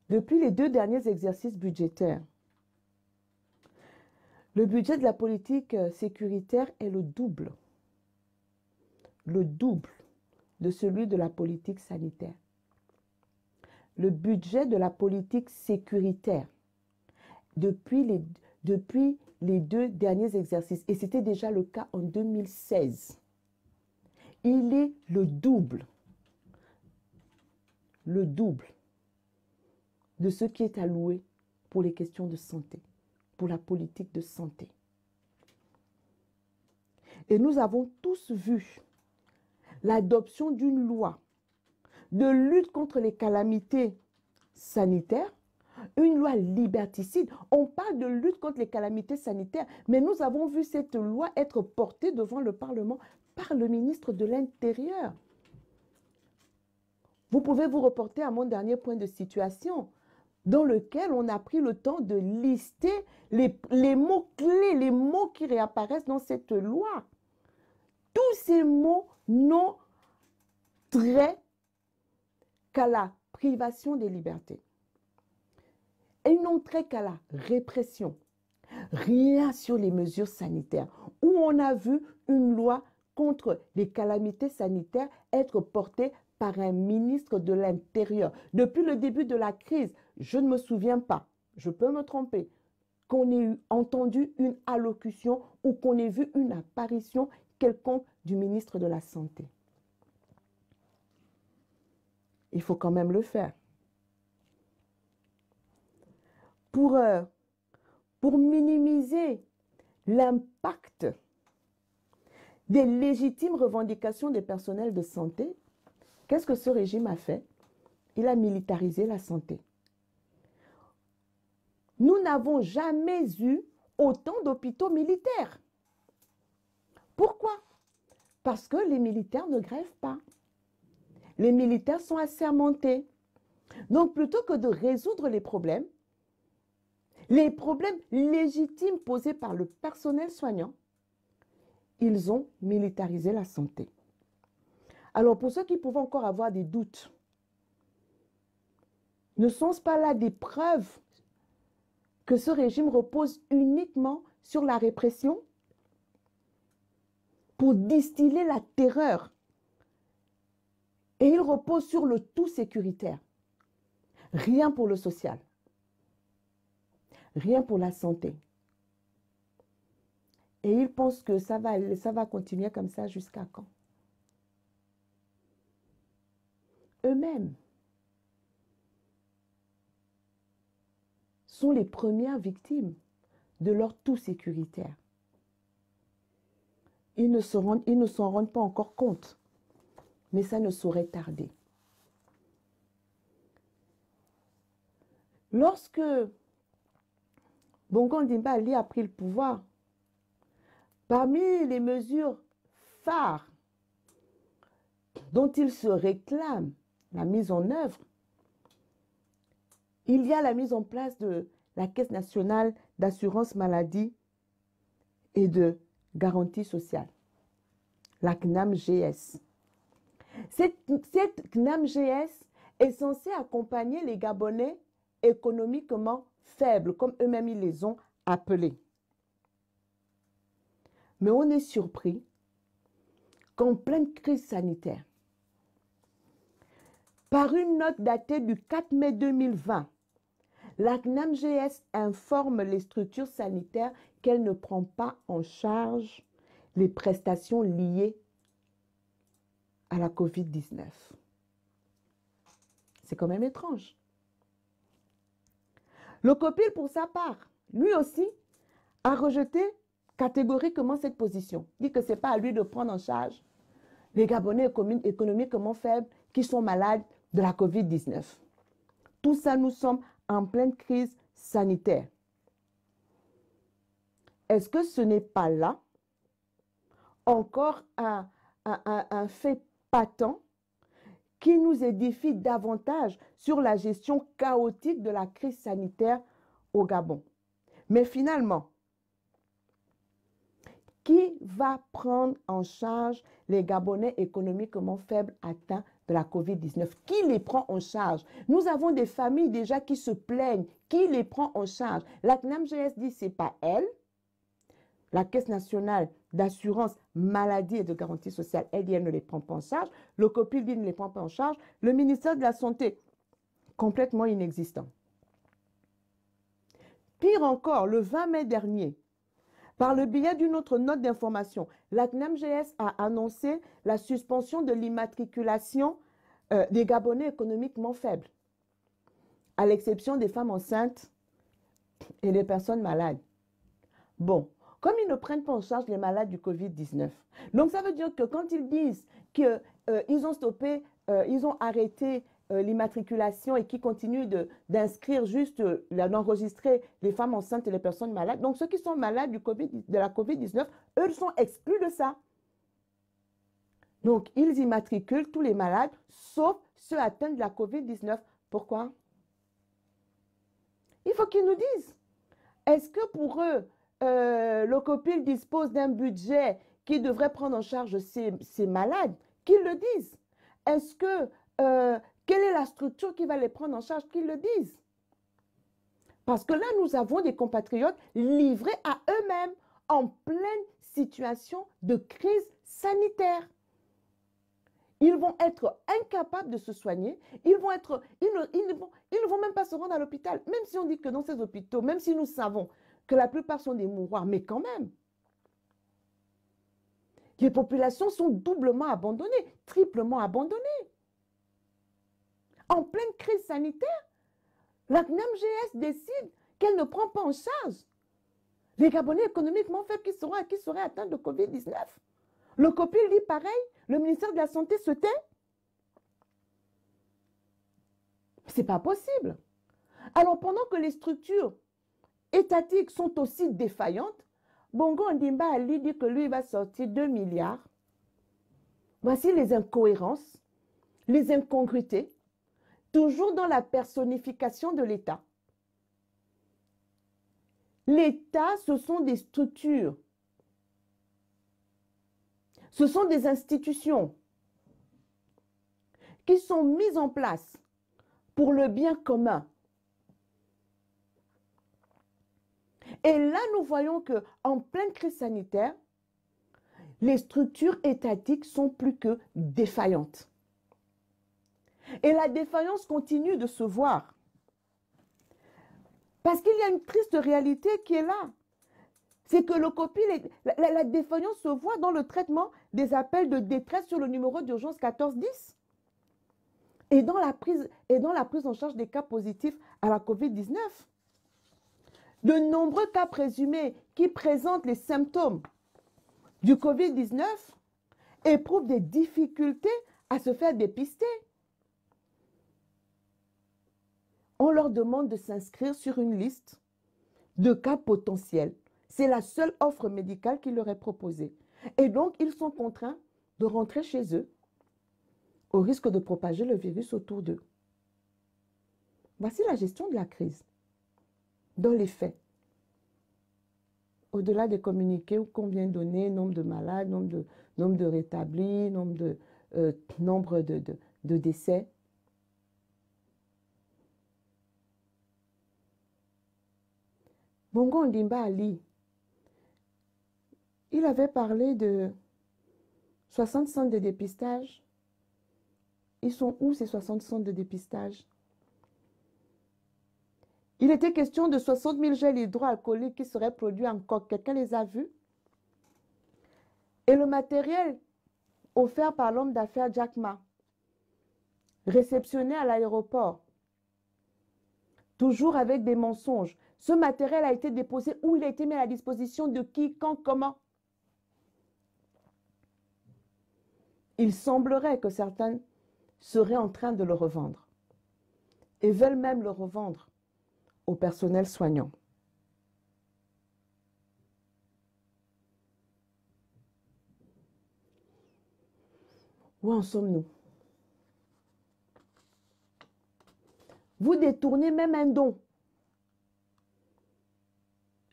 depuis les 2 derniers exercices budgétaires, le budget de la politique sécuritaire est le double de celui de la politique sanitaire. Le budget de la politique sécuritaire, depuis les 2 derniers exercices, et c'était déjà le cas en 2016, il est le double de ce qui est alloué pour les questions de santé, pour la politique de santé. Et nous avons tous vu l'adoption d'une loi de lutte contre les calamités sanitaires, une loi liberticide. On parle de lutte contre les calamités sanitaires, mais nous avons vu cette loi être portée devant le Parlement par le ministre de l'Intérieur. Vous pouvez vous reporter à mon dernier point de situation, dans lequel on a pris le temps de lister les mots-clés, les mots qui réapparaissent dans cette loi. Tous ces mots n'ont trait qu'à la privation des libertés. Et ils n'ont trait qu'à la répression. Rien sur les mesures sanitaires, où on a vu une loi contre les calamités sanitaires être portée par un ministre de l'Intérieur. Depuis le début de la crise, je ne me souviens pas, je peux me tromper, qu'on ait entendu une allocution ou qu'on ait vu une apparition quelconque du ministre de la Santé. Il faut quand même le faire. Pour minimiser l'impact des légitimes revendications des personnels de santé, qu'est-ce que ce régime a fait? Il a militarisé la santé. Nous n'avons jamais eu autant d'hôpitaux militaires. Pourquoi? Parce que les militaires ne grèvent pas. Les militaires sont assermentés. Donc, plutôt que de résoudre les problèmes légitimes posés par le personnel soignant, ils ont militarisé la santé. Alors, pour ceux qui pouvaient encore avoir des doutes, ne sont-ce pas là des preuves que ce régime repose uniquement sur la répression pour distiller la terreur? Et il repose sur le tout sécuritaire. Rien pour le social. Rien pour la santé. Et ils pensent que ça va continuer comme ça jusqu'à quand? Eux-mêmes sont les premières victimes de leur tout sécuritaire. Ils ne s'en rendent pas encore compte, mais ça ne saurait tarder. Lorsque Bongo Ondimba Ali a pris le pouvoir, parmi les mesures phares dont il se réclame la mise en œuvre, il y a la mise en place de la Caisse nationale d'assurance maladie et de garantie sociale, la CNAM-GS. Cette CNAM-GS est censée accompagner les Gabonais économiquement faibles, comme eux-mêmes ils les ont appelés. Mais on est surpris qu'en pleine crise sanitaire, par une note datée du 4 mai 2020, la CNAM-GS informe les structures sanitaires qu'elle ne prend pas en charge les prestations liées à la COVID-19. C'est quand même étrange. Le COPIL, pour sa part, lui aussi, a rejeté catégoriquement cette position. Il dit que ce n'est pas à lui de prendre en charge les Gabonais économiquement faibles qui sont malades de la COVID-19. Tout ça, nous sommes en pleine crise sanitaire. Est-ce que ce n'est pas là encore un fait patent qui nous édifie davantage sur la gestion chaotique de la crise sanitaire au Gabon? Mais finalement, qui va prendre en charge les Gabonais économiquement faibles atteints de la COVID-19? Qui les prend en charge? Nous avons des familles déjà qui se plaignent. Qui les prend en charge? La CNAM-GS dit que ce n'est pas elle. La Caisse nationale d'assurance maladie et de garantie sociale, elle dit qu'elle ne les prend pas en charge. Le COPIL dit ne les prend pas en charge. Le ministère de la Santé, complètement inexistant. Pire encore, le 20 mai dernier, par le biais d'une autre note d'information, la CNAM-GS a annoncé la suspension de l'immatriculation des Gabonais économiquement faibles, à l'exception des femmes enceintes et des personnes malades. Bon, comme ils ne prennent pas en charge les malades du Covid-19, donc ça veut dire que quand ils disent qu'ils ont stoppé, ils ont arrêté l'immatriculation et qui continuent d'inscrire juste, d'enregistrer les femmes enceintes et les personnes malades. Donc ceux qui sont malades de la COVID-19, eux sont exclus de ça. Donc ils immatriculent tous les malades, sauf ceux atteints de la COVID-19. Pourquoi? Il faut qu'ils nous disent. Est-ce que pour eux, le COPIL dispose d'un budget qui devrait prendre en charge ces malades? Qu'ils le disent. Est-ce que quelle est la structure qui va les prendre en charge? Qu'ils le disent. Parce que là, nous avons des compatriotes livrés à eux-mêmes en pleine situation de crise sanitaire. Ils vont être incapables de se soigner. Ils ne vont même pas se rendre à l'hôpital. Même si on dit que dans ces hôpitaux, même si nous savons que la plupart sont des mouroirs, mais quand même, les populations sont doublement abandonnées, triplement abandonnées. En pleine crise sanitaire, la CNAM-GS décide qu'elle ne prend pas en charge les Gabonais économiquement faibles qui seraient atteints de Covid-19. Le COPIL dit pareil, le ministère de la Santé se tait. Ce n'est pas possible. Alors pendant que les structures étatiques sont aussi défaillantes, Bongo Ondimba Ali dit que lui va sortir 2 milliards. Voici les incohérences, les incongruités, toujours dans la personnification de l'État. L'État, ce sont des structures, ce sont des institutions qui sont mises en place pour le bien commun. Et là, nous voyons qu'en pleine crise sanitaire, les structures étatiques sont plus que défaillantes. Et la défaillance continue de se voir. Parce qu'il y a une triste réalité qui est là. C'est que le copie, la défaillance se voit dans le traitement des appels de détresse sur le numéro d'urgence 1410 et dans la prise en charge des cas positifs à la COVID-19. De nombreux cas présumés qui présentent les symptômes du COVID-19 éprouvent des difficultés à se faire dépister. On leur demande de s'inscrire sur une liste de cas potentiels. C'est la seule offre médicale qui leur est proposée. Et donc, ils sont contraints de rentrer chez eux au risque de propager le virus autour d'eux. Voici la gestion de la crise dans les faits. Au-delà des communiqués où combien donné, nombre de malades, nombre de rétablis, nombre de décès. Bongo Ondimba Ali, il avait parlé de 60 centres de dépistage. Ils sont où ces 60 centres de dépistage? Il était question de 60 000 gels hydroalcooliques qui seraient produits en coque. Quelqu'un les a vus? Et le matériel offert par l'homme d'affaires Jack Ma, réceptionné à l'aéroport, toujours avec des mensonges. Ce matériel a été déposé où? Il a été mis à la disposition de qui, quand, comment? Il semblerait que certains seraient en train de le revendre et veulent même le revendre au personnel soignant. Où en sommes-nous? Vous détournez même un don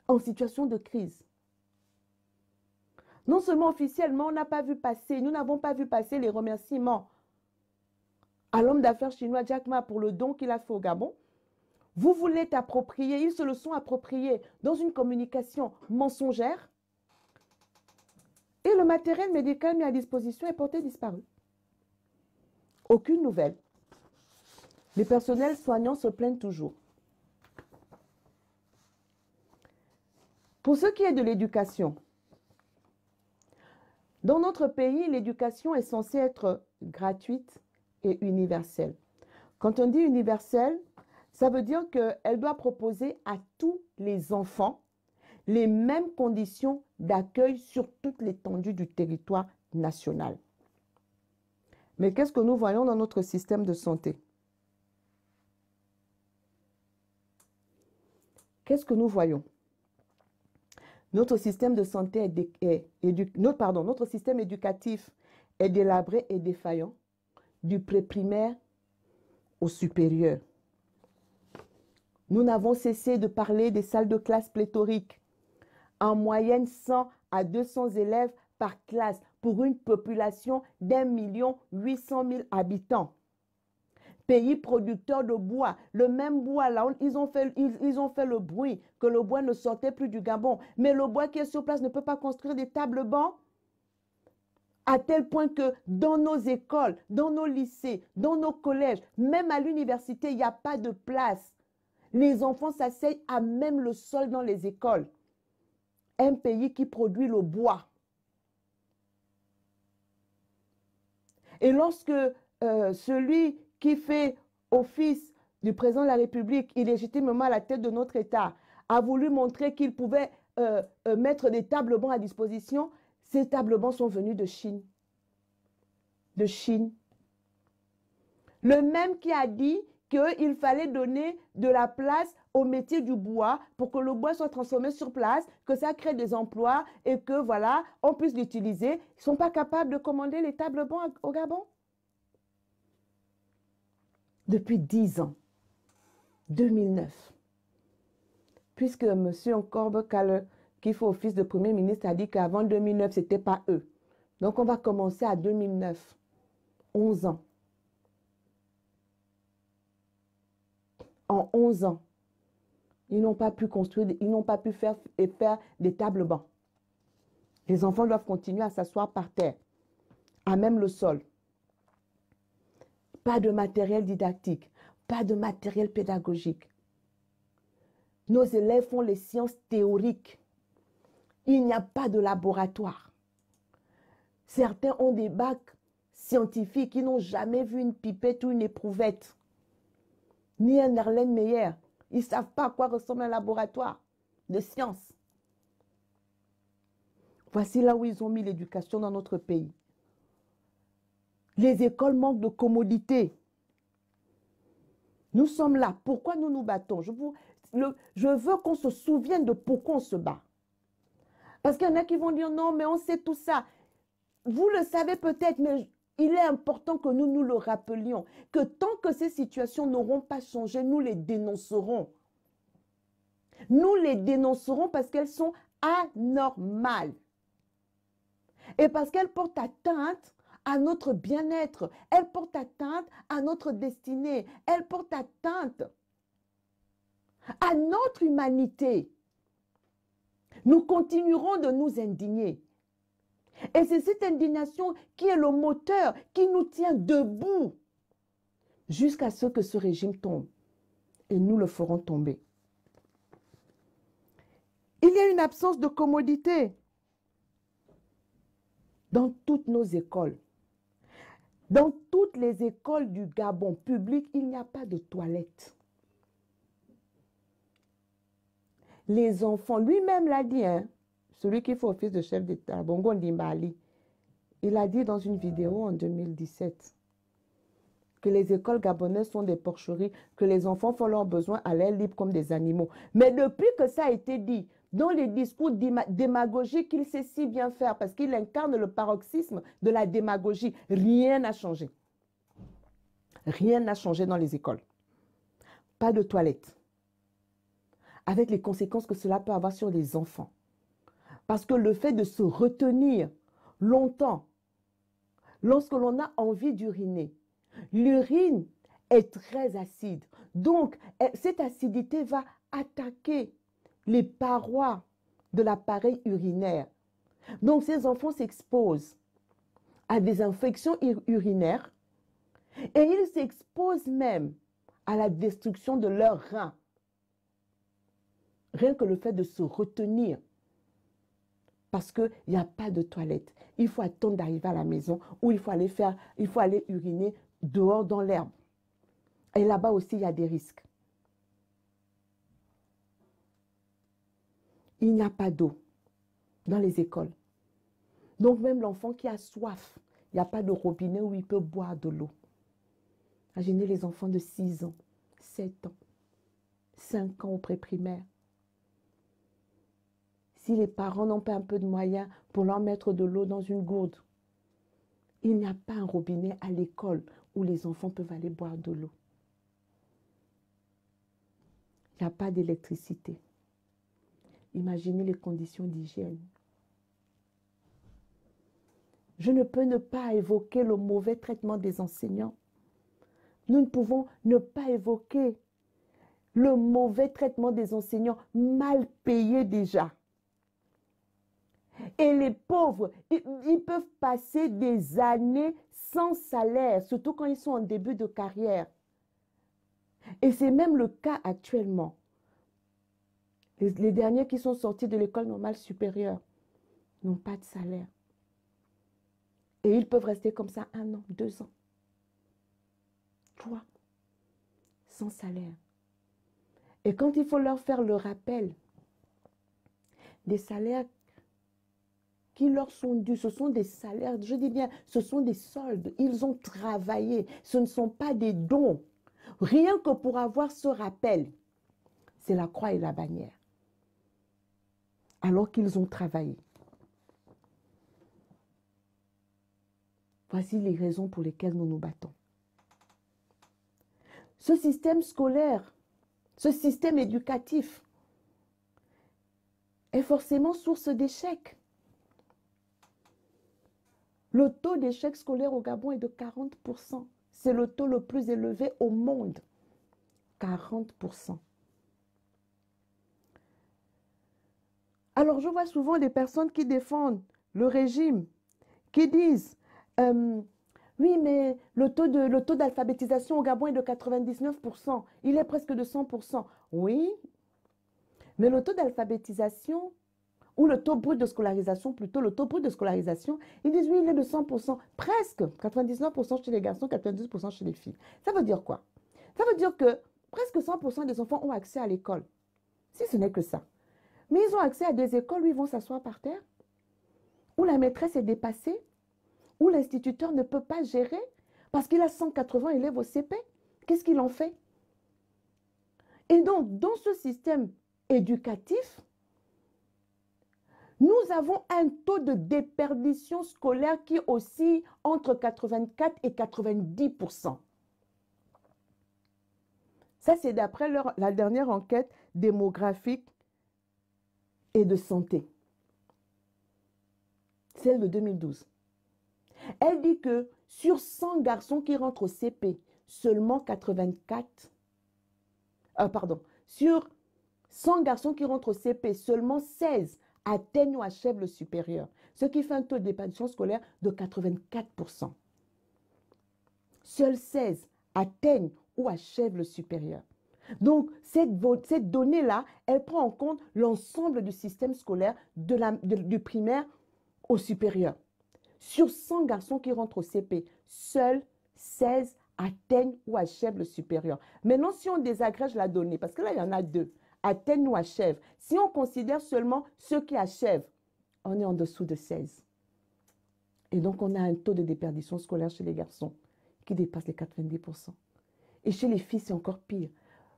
en situation de crise. Non seulement officiellement, on n'a pas vu passer, nous n'avons pas vu passer les remerciements à l'homme d'affaires chinois Jack Ma pour le don qu'il a fait au Gabon. Vous voulez t'approprier, ils se le sont appropriés dans une communication mensongère et le matériel médical mis à disposition est porté disparu. Aucune nouvelle. Les personnels soignants se plaignent toujours. Pour ce qui est de l'éducation, dans notre pays, l'éducation est censée être gratuite et universelle. Quand on dit universelle, ça veut dire qu'elle doit proposer à tous les enfants les mêmes conditions d'accueil sur toute l'étendue du territoire national. Mais qu'est-ce que nous voyons dans notre système de santé? Qu'est-ce que nous voyons? Notre système de santé notre système éducatif est délabré et défaillant, du pré-primaire au supérieur. Nous n'avons cessé de parler des salles de classe pléthoriques. En moyenne, 100 à 200 élèves par classe pour une population d'1,8 million habitants. Pays producteurs de bois, le même bois là, ils ont fait le bruit que le bois ne sortait plus du Gabon. Mais le bois qui est sur place ne peut pas construire des tables bancs. À tel point que dans nos écoles, dans nos lycées, dans nos collèges, même à l'université, il n'y a pas de place. Les enfants s'asseyent à même le sol dans les écoles. Un pays qui produit le bois. Et lorsque celui qui fait office du président de la République, illégitimement à la tête de notre État, a voulu montrer qu'il pouvait mettre des tables bancs à disposition, ces tables bancs sont venus de Chine. De Chine. Le même qui a dit qu'il fallait donner de la place au métier du bois pour que le bois soit transformé sur place, que ça crée des emplois et que voilà, on puisse l'utiliser. Ils ne sont pas capables de commander les tables bancs au Gabon. Depuis 10 ans, 2009, puisque M. Nkorbe Kale, qui fait office de Premier ministre, a dit qu'avant 2009, ce n'était pas eux. Donc, on va commencer à 2009, 11 ans. En 11 ans, ils n'ont pas pu construire, ils n'ont pas pu faire des tables bancs. Les enfants doivent continuer à s'asseoir par terre, à même le sol. Pas de matériel didactique, pas de matériel pédagogique. Nos élèves font les sciences théoriques Il n'y a pas de laboratoire. Certains ont des bacs scientifiques qui n'ont jamais vu une pipette ou une éprouvette, ni un Erlenmeyer. Ils ne savent pas à quoi ressemble un laboratoire de sciences. Voici là où ils ont mis l'éducation dans notre pays. Les écoles manquent de commodité. Nous sommes là. Pourquoi nous nous battons? Je veux qu'on se souvienne de pourquoi on se bat. Parce qu'il y en a qui vont dire non, mais on sait tout ça. Vous le savez peut-être, mais il est important que nous nous le rappelions. Que tant que ces situations n'auront pas changé, nous les dénoncerons. Nous les dénoncerons parce qu'elles sont anormales. Et parce qu'elles portent atteinte à notre bien-être. Elles portent atteinte à notre destinée. Elles portent atteinte à notre humanité. Nous continuerons de nous indigner. Et c'est cette indignation qui est le moteur, qui nous tient debout jusqu'à ce que ce régime tombe. Et nous le ferons tomber. Il y a une absence de commodité dans toutes nos écoles. Dans toutes les écoles du Gabon public, il n'y a pas de toilettes. Les enfants, lui-même l'a dit, hein, celui qui fait office de chef d'État, Bongo Ndimbali, il a dit dans une vidéo en 2017 que les écoles gabonaises sont des porcheries, que les enfants font leurs besoins à l'air libre comme des animaux. Mais depuis que ça a été dit, dans les discours démagogiques qu'il sait si bien faire, parce qu'il incarne le paroxysme de la démagogie, rien n'a changé. Rien n'a changé dans les écoles. Pas de toilettes. Avec les conséquences que cela peut avoir sur les enfants. Parce que le fait de se retenir longtemps, lorsque l'on a envie d'uriner, l'urine est très acide. Donc, cette acidité va attaquer les parois de l'appareil urinaire. Donc, ces enfants s'exposent à des infections urinaires et ils s'exposent même à la destruction de leurs reins. Rien que le fait de se retenir. Parce qu'il n'y a pas de toilette. Il faut attendre d'arriver à la maison ou il faut aller uriner dehors dans l'herbe. Et là-bas aussi, il y a des risques. Il n'y a pas d'eau dans les écoles. Donc même l'enfant qui a soif, il n'y a pas de robinet où il peut boire de l'eau. Imaginez les enfants de 6 ans, 7 ans, 5 ans au pré-primaire. Si les parents n'ont pas un peu de moyens pour leur mettre de l'eau dans une gourde, il n'y a pas un robinet à l'école où les enfants peuvent aller boire de l'eau. Il n'y a pas d'électricité. Imaginez les conditions d'hygiène. Je ne peux ne pas évoquer le mauvais traitement des enseignants. Nous ne pouvons ne pas évoquer le mauvais traitement des enseignants mal payés déjà. Et les pauvres, ils peuvent passer des années sans salaire, surtout quand ils sont en début de carrière. Et c'est même le cas actuellement. Les derniers qui sont sortis de l'école normale supérieure n'ont pas de salaire. Et ils peuvent rester comme ça 1 an, 2 ans, 3, sans salaire. Et quand il faut leur faire le rappel des salaires qui leur sont dus, ce sont des salaires, je dis bien, ce sont des soldes. Ils ont travaillé, ce ne sont pas des dons. Rien que pour avoir ce rappel, c'est la croix et la bannière. Alors qu'ils ont travaillé. Voici les raisons pour lesquelles nous nous battons. Ce système scolaire, ce système éducatif est forcément source d'échecs. Le taux d'échec scolaire au Gabon est de 40%. C'est le taux le plus élevé au monde. 40%. Alors, je vois souvent des personnes qui défendent le régime, qui disent oui, mais le taux d'alphabétisation au Gabon est de 99%. Il est presque de 100%. Oui, mais le taux d'alphabétisation ou le taux brut de scolarisation, plutôt le taux brut de scolarisation, ils disent oui, il est de 100%, presque 99% chez les garçons, 92% chez les filles. Ça veut dire quoi? Ça veut dire que presque 100% des enfants ont accès à l'école, si ce n'est que ça. Mais ils ont accès à des écoles où ils vont s'asseoir par terre, où la maîtresse est dépassée, où l'instituteur ne peut pas gérer parce qu'il a 180 élèves au CP. Qu'est-ce qu'il en fait? Et donc, dans ce système éducatif, nous avons un taux de déperdition scolaire qui oscille entre 84 et 90%. Ça, c'est d'après la dernière enquête démographique et de santé, celle de 2012. Elle dit que sur 100 garçons qui rentrent au CP, seulement 84, sur 100 garçons qui rentrent au CP, seulement 16 atteignent ou achèvent le supérieur, ce qui fait un taux de déperdition scolaire de 84%. Seuls 16 atteignent ou achèvent le supérieur. Donc, cette donnée-là, elle prend en compte l'ensemble du système scolaire du primaire au supérieur. Sur 100 garçons qui rentrent au CP, seuls 16 atteignent ou achèvent le supérieur. Maintenant, si on désagrège la donnée, parce que là, il y en a deux, atteignent ou achèvent. Si on considère seulement ceux qui achèvent, on est en dessous de 16. Et donc, on a un taux de déperdition scolaire chez les garçons qui dépasse les 90%. Et chez les filles, c'est encore pire.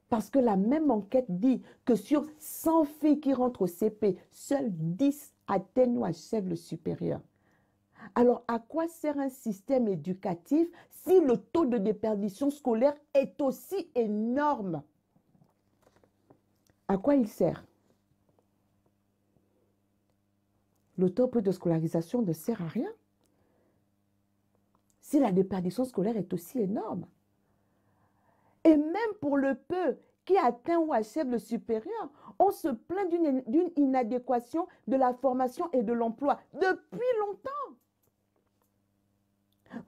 Parce que la même enquête dit que sur 100 filles qui rentrent au CP, seuls 10 atteignent ou achèvent le supérieur. Alors, à quoi sert un système éducatif si le taux de déperdition scolaire est aussi énorme? À quoi il sert? Le taux brut de scolarisation ne sert à rien si la déperdition scolaire est aussi énorme. Et même pour le peu qui atteint ou achève le supérieur, on se plaint d'une inadéquation de la formation et de l'emploi depuis longtemps.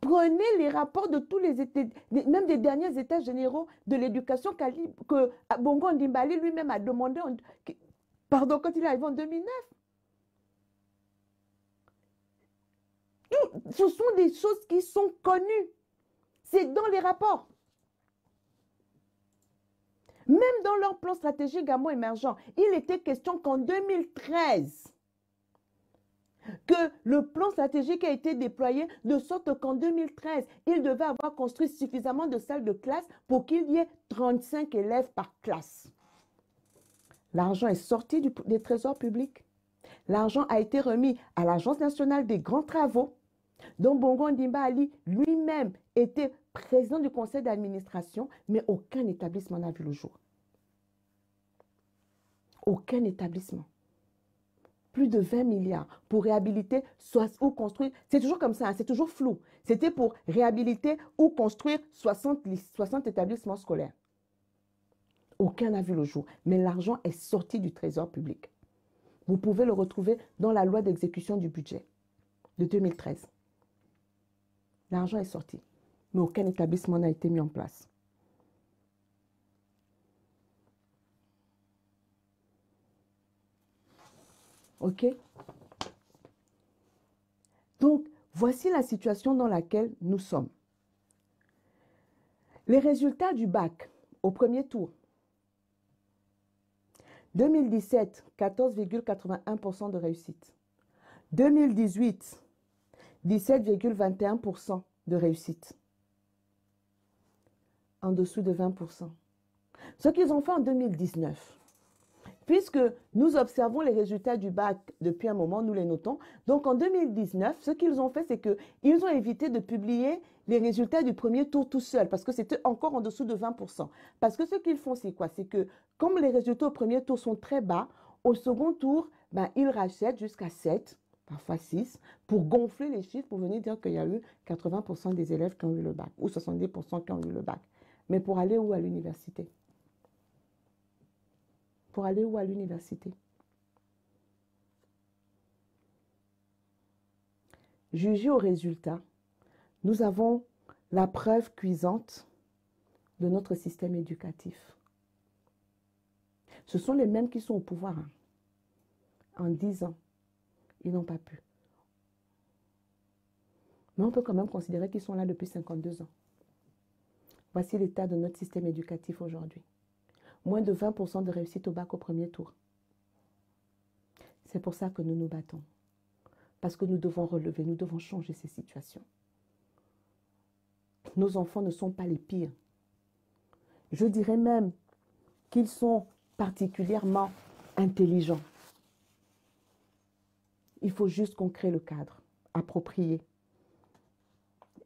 Prenez les rapports de tous les états, même des derniers états généraux de l'éducation que Bongo Ndimbali lui-même a demandé, quand il est arrivé en 2009. Ce sont des choses qui sont connues. C'est dans les rapports. Même dans leur plan stratégique Gamo émergent, il était question qu'en 2013, que le plan stratégique a été déployé de sorte qu'en 2013, il devait avoir construit suffisamment de salles de classe pour qu'il y ait 35 élèves par classe. L'argent est sorti des trésors publics. L'argent a été remis à l'Agence nationale des grands travaux, dont Bongo Ndimba Ali lui-même était président du conseil d'administration, mais aucun établissement n'a vu le jour. Aucun établissement. Plus de 20 milliards pour réhabiliter ou construire. C'est toujours comme ça, hein, c'est toujours flou. C'était pour réhabiliter ou construire 60 établissements scolaires. Aucun n'a vu le jour. Mais l'argent est sorti du trésor public. Vous pouvez le retrouver dans la loi d'exécution du budget de 2013. L'argent est sorti, mais aucun établissement n'a été mis en place. OK? Donc, voici la situation dans laquelle nous sommes. Les résultats du bac au premier tour. 2017, 14,81% de réussite. 2018, 17,21% de réussite. En dessous de 20%. Ce qu'ils ont fait en 2019, puisque nous observons les résultats du bac depuis un moment, nous les notons. Donc en 2019, ce qu'ils ont fait, c'est qu'ils ont évité de publier les résultats du premier tour tout seul, parce que c'était encore en dessous de 20%. Parce que ce qu'ils font, c'est quoi? C'est que comme les résultats au premier tour sont très bas, au second tour, ils rachètent jusqu'à 7, parfois 6, pour gonfler les chiffres, pour venir dire qu'il y a eu 80% des élèves qui ont eu le bac, ou 70% qui ont eu le bac. Mais pour aller où à l'université? Pour aller où à l'université? Jugé au résultat, nous avons la preuve cuisante de notre système éducatif. Ce sont les mêmes qui sont au pouvoir. Hein. En 10 ans, ils n'ont pas pu. Mais on peut quand même considérer qu'ils sont là depuis 52 ans. Voici l'état de notre système éducatif aujourd'hui. Moins de 20% de réussite au bac au premier tour. C'est pour ça que nous nous battons. Parce que nous devons relever, nous devons changer ces situations. Nos enfants ne sont pas les pires. Je dirais même qu'ils sont particulièrement intelligents. Il faut juste qu'on crée le cadre approprié.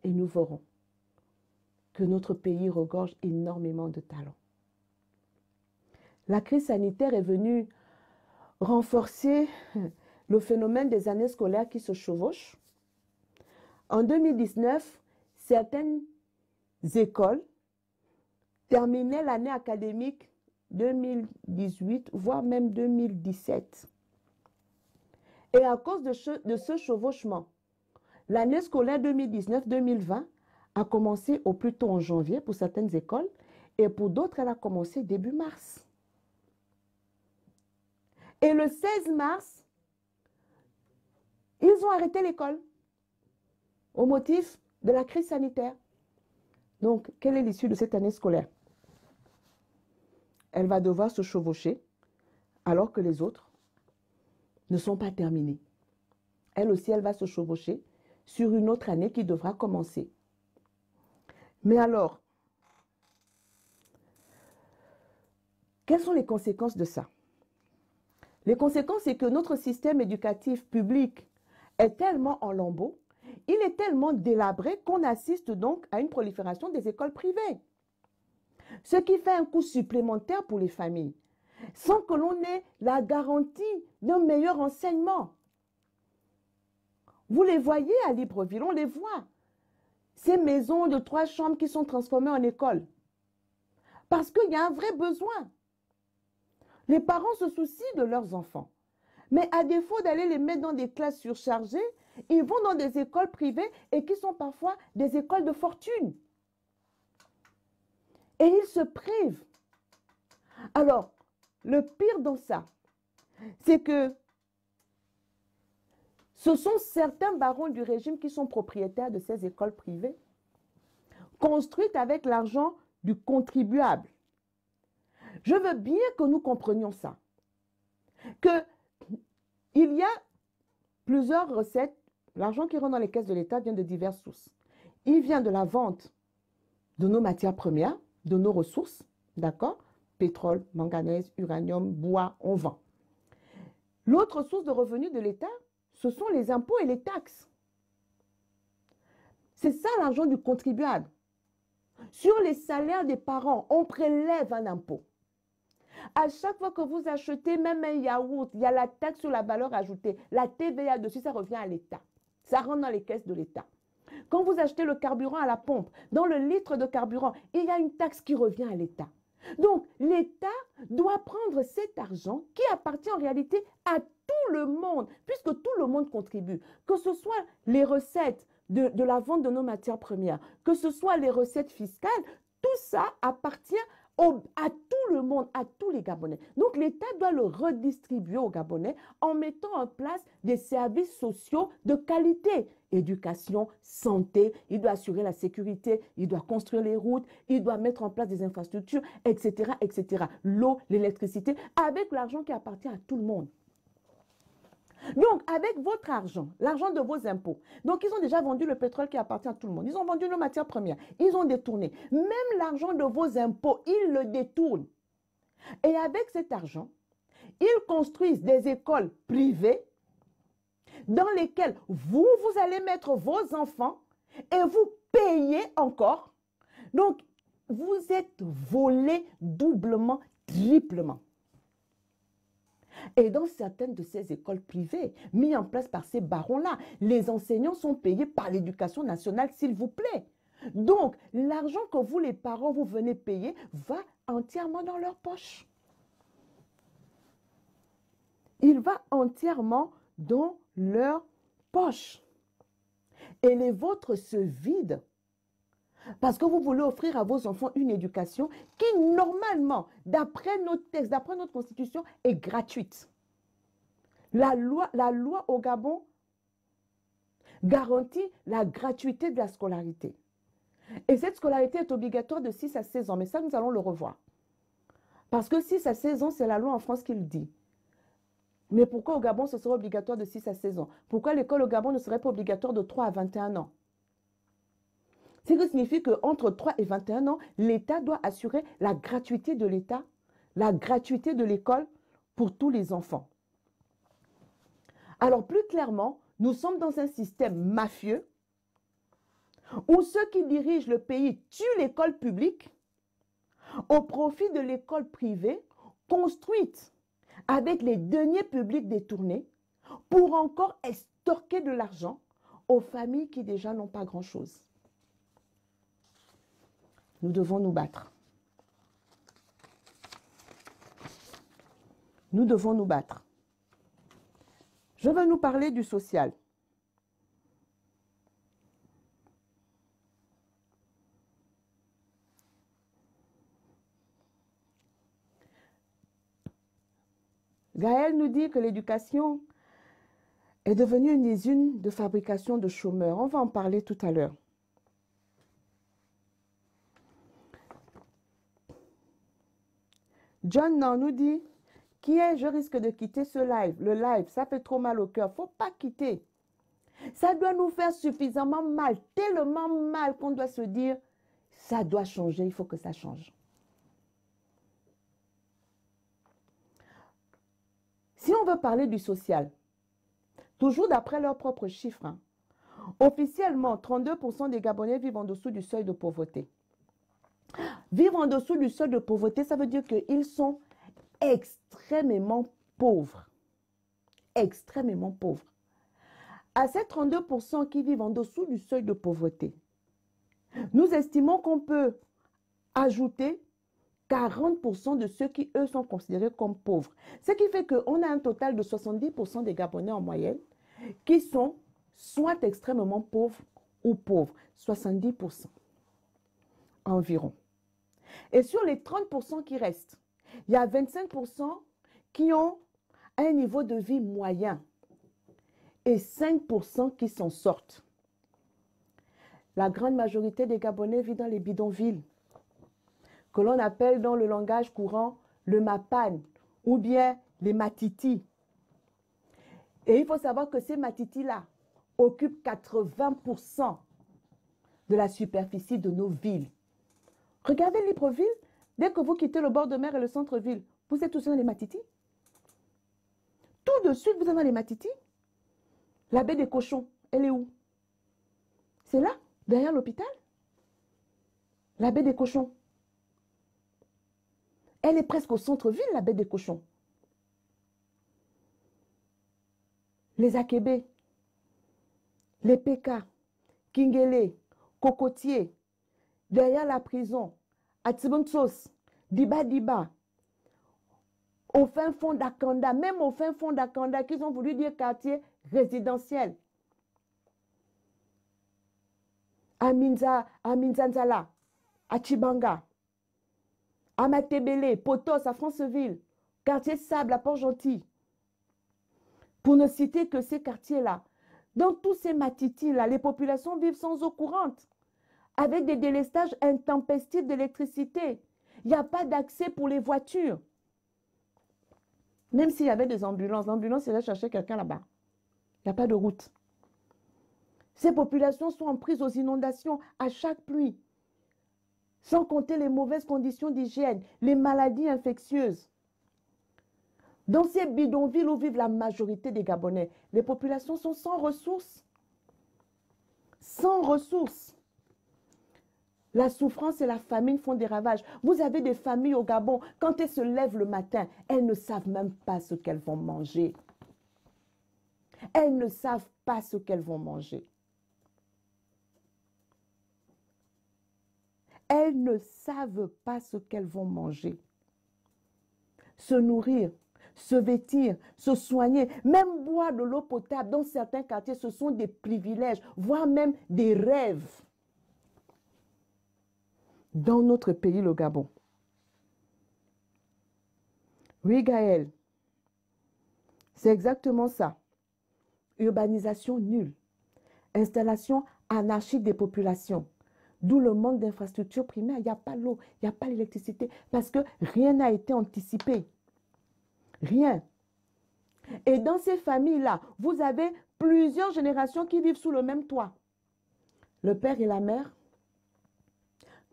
Et nous verrons que notre pays regorge énormément de talents. La crise sanitaire est venue renforcer le phénomène des années scolaires qui se chevauchent. En 2019, certaines écoles terminaient l'année académique 2018, voire même 2017. Et à cause de ce chevauchement, l'année scolaire 2019-2020 a commencé au plus tôt en janvier pour certaines écoles et pour d'autres, elle a commencé début mars. Et le 16 mars, ils ont arrêté l'école au motif de la crise sanitaire. Donc, quelle est l'issue de cette année scolaire? Elle va devoir se chevaucher alors que les autres ne sont pas terminées. Elle aussi, elle va se chevaucher sur une autre année qui devra commencer. Mais alors, quelles sont les conséquences de ça? Les conséquences, c'est que notre système éducatif public est tellement en lambeaux, il est tellement délabré qu'on assiste donc à une prolifération des écoles privées. Ce qui fait un coût supplémentaire pour les familles, sans que l'on ait la garantie d'un meilleur enseignement. Vous les voyez à Libreville, on les voit. Ces maisons de 3 chambres qui sont transformées en école. Parce qu'il y a un vrai besoin. Les parents se soucient de leurs enfants. Mais à défaut d'aller les mettre dans des classes surchargées, ils vont dans des écoles privées et qui sont parfois des écoles de fortune. Et ils se privent. Alors, le pire dans ça, c'est que ce sont certains barons du régime qui sont propriétaires de ces écoles privées, construites avec l'argent du contribuable. Je veux bien que nous comprenions ça. Il y a plusieurs recettes. L'argent qui rentre dans les caisses de l'État vient de diverses sources. Il vient de la vente de nos matières premières, de nos ressources, d'accord? Pétrole, manganèse, uranium, bois, on vend. L'autre source de revenus de l'État, ce sont les impôts et les taxes. C'est ça l'argent du contribuable. Sur les salaires des parents, on prélève un impôt. À chaque fois que vous achetez même un yaourt, il y a la taxe sur la valeur ajoutée. La TVA dessus, ça revient à l'État. Ça rentre dans les caisses de l'État. Quand vous achetez le carburant à la pompe, dans le litre de carburant, il y a une taxe qui revient à l'État. Donc, l'État doit prendre cet argent qui appartient en réalité à tout le monde, puisque tout le monde contribue. Que ce soit les recettes de la vente de nos matières premières, que ce soit les recettes fiscales, tout ça appartient à tout le monde, à tous les Gabonais. Donc, l'État doit le redistribuer aux Gabonais en mettant en place des services sociaux de qualité. Éducation, santé, il doit assurer la sécurité, il doit construire les routes, il doit mettre en place des infrastructures, etc., etc. L'eau, l'électricité, avec l'argent qui appartient à tout le monde. Donc, avec votre argent, l'argent de vos impôts, donc ils ont déjà vendu le pétrole qui appartient à tout le monde. Ils ont vendu nos matières premières. Ils ont détourné. Même l'argent de vos impôts, ils le détournent. Et avec cet argent, ils construisent des écoles privées dans lesquelles vous allez mettre vos enfants et vous payez encore. Donc, vous êtes volés doublement, triplement. Et dans certaines de ces écoles privées, mises en place par ces barons-là, les enseignants sont payés par l'éducation nationale, s'il vous plaît. Donc, l'argent que vous, les parents, vous venez payer, va entièrement dans leur poche. Il va entièrement dans leur poche. Et les vôtres se vident. Parce que vous voulez offrir à vos enfants une éducation qui, normalement, d'après nos textes, d'après notre constitution, est gratuite. La loi au Gabon garantit la gratuité de la scolarité. Et cette scolarité est obligatoire de 6 à 16 ans. Mais ça, nous allons le revoir. Parce que 6 à 16 ans, c'est la loi en France qui le dit. Mais pourquoi au Gabon, ce serait obligatoire de 6 à 16 ans? Pourquoi l'école au Gabon ne serait pas obligatoire de 3 à 21 ans? Ce qui signifie qu'entre 3 et 21 ans, l'État doit assurer la gratuité de l'État, la gratuité de l'école pour tous les enfants. Alors plus clairement, nous sommes dans un système mafieux où ceux qui dirigent le pays tuent l'école publique au profit de l'école privée construite avec les deniers publics détournés pour encore extorquer de l'argent aux familles qui déjà n'ont pas grand-chose. Nous devons nous battre. Nous devons nous battre. Je vais nous parler du social. Gaël nous dit que l'éducation est devenue une usine de fabrication de chômeurs. On va en parler tout à l'heure. John nous dit, qui est, je risque de quitter ce live. Le live, ça fait trop mal au cœur. Il ne faut pas quitter. Ça doit nous faire suffisamment mal, tellement mal qu'on doit se dire, ça doit changer, il faut que ça change. Si on veut parler du social, toujours d'après leurs propres chiffres, officiellement, 32% des Gabonais vivent en dessous du seuil de pauvreté. Vivre en dessous du seuil de pauvreté, ça veut dire qu'ils sont extrêmement pauvres. Extrêmement pauvres. À ces 32% qui vivent en dessous du seuil de pauvreté, nous estimons qu'on peut ajouter 40% de ceux qui, eux, sont considérés comme pauvres. Ce qui fait qu'on a un total de 70% des Gabonais en moyenne qui sont soit extrêmement pauvres ou pauvres. 70% environ. Et sur les 30% qui restent, il y a 25% qui ont un niveau de vie moyen et 5% qui s'en sortent. La grande majorité des Gabonais vit dans les bidonvilles, que l'on appelle dans le langage courant le Mapan ou bien les Matitis. Et il faut savoir que ces Matitis-là occupent 80% de la superficie de nos villes. Regardez Libreville, dès que vous quittez le bord de mer et le centre-ville, vous êtes tous dans les Matitis. Tout de suite, vous êtes dans les Matitis. La baie des Cochons, elle est où? C'est là, derrière l'hôpital. La baie des Cochons. Elle est presque au centre-ville, la baie des Cochons. Les Akébé, les Péka, Kingélé, Cocotier, derrière la prison, à Tsibonsos, Diba, au fin fond d'Akanda, même au fin fond d'Akanda, qu'ils ont voulu dire quartier résidentiel. À Minzanzala, à Chibanga, à Matebele, Potos, à Franceville, quartier Sable, à Port-Gentil. Pour ne citer que ces quartiers-là. Dans tous ces matitis-là, les populations vivent sans eau courante, avec des délestages intempestifs d'électricité. Il n'y a pas d'accès pour les voitures. Même s'il y avait des ambulances, l'ambulance irait chercher quelqu'un là-bas. Il n'y a pas de route. Ces populations sont en prise aux inondations à chaque pluie, sans compter les mauvaises conditions d'hygiène, les maladies infectieuses. Dans ces bidonvilles où vivent la majorité des Gabonais, les populations sont sans ressources. Sans ressources. La souffrance et la famine font des ravages. Vous avez des familles au Gabon, quand elles se lèvent le matin, elles ne savent même pas ce qu'elles vont manger. Elles ne savent pas ce qu'elles vont manger. Elles ne savent pas ce qu'elles vont manger. Se nourrir, se vêtir, se soigner, même boire de l'eau potable dans certains quartiers, ce sont des privilèges, voire même des rêves. Dans notre pays, le Gabon. Oui, Gaël, C'est exactement ça. Urbanisation nulle. Installation anarchique des populations. D'où le manque d'infrastructures primaires. Il n'y a pas l'eau, il n'y a pas l'électricité, parce que rien n'a été anticipé. Rien. Et dans ces familles-là, vous avez plusieurs générations qui vivent sous le même toit. Le père et la mère,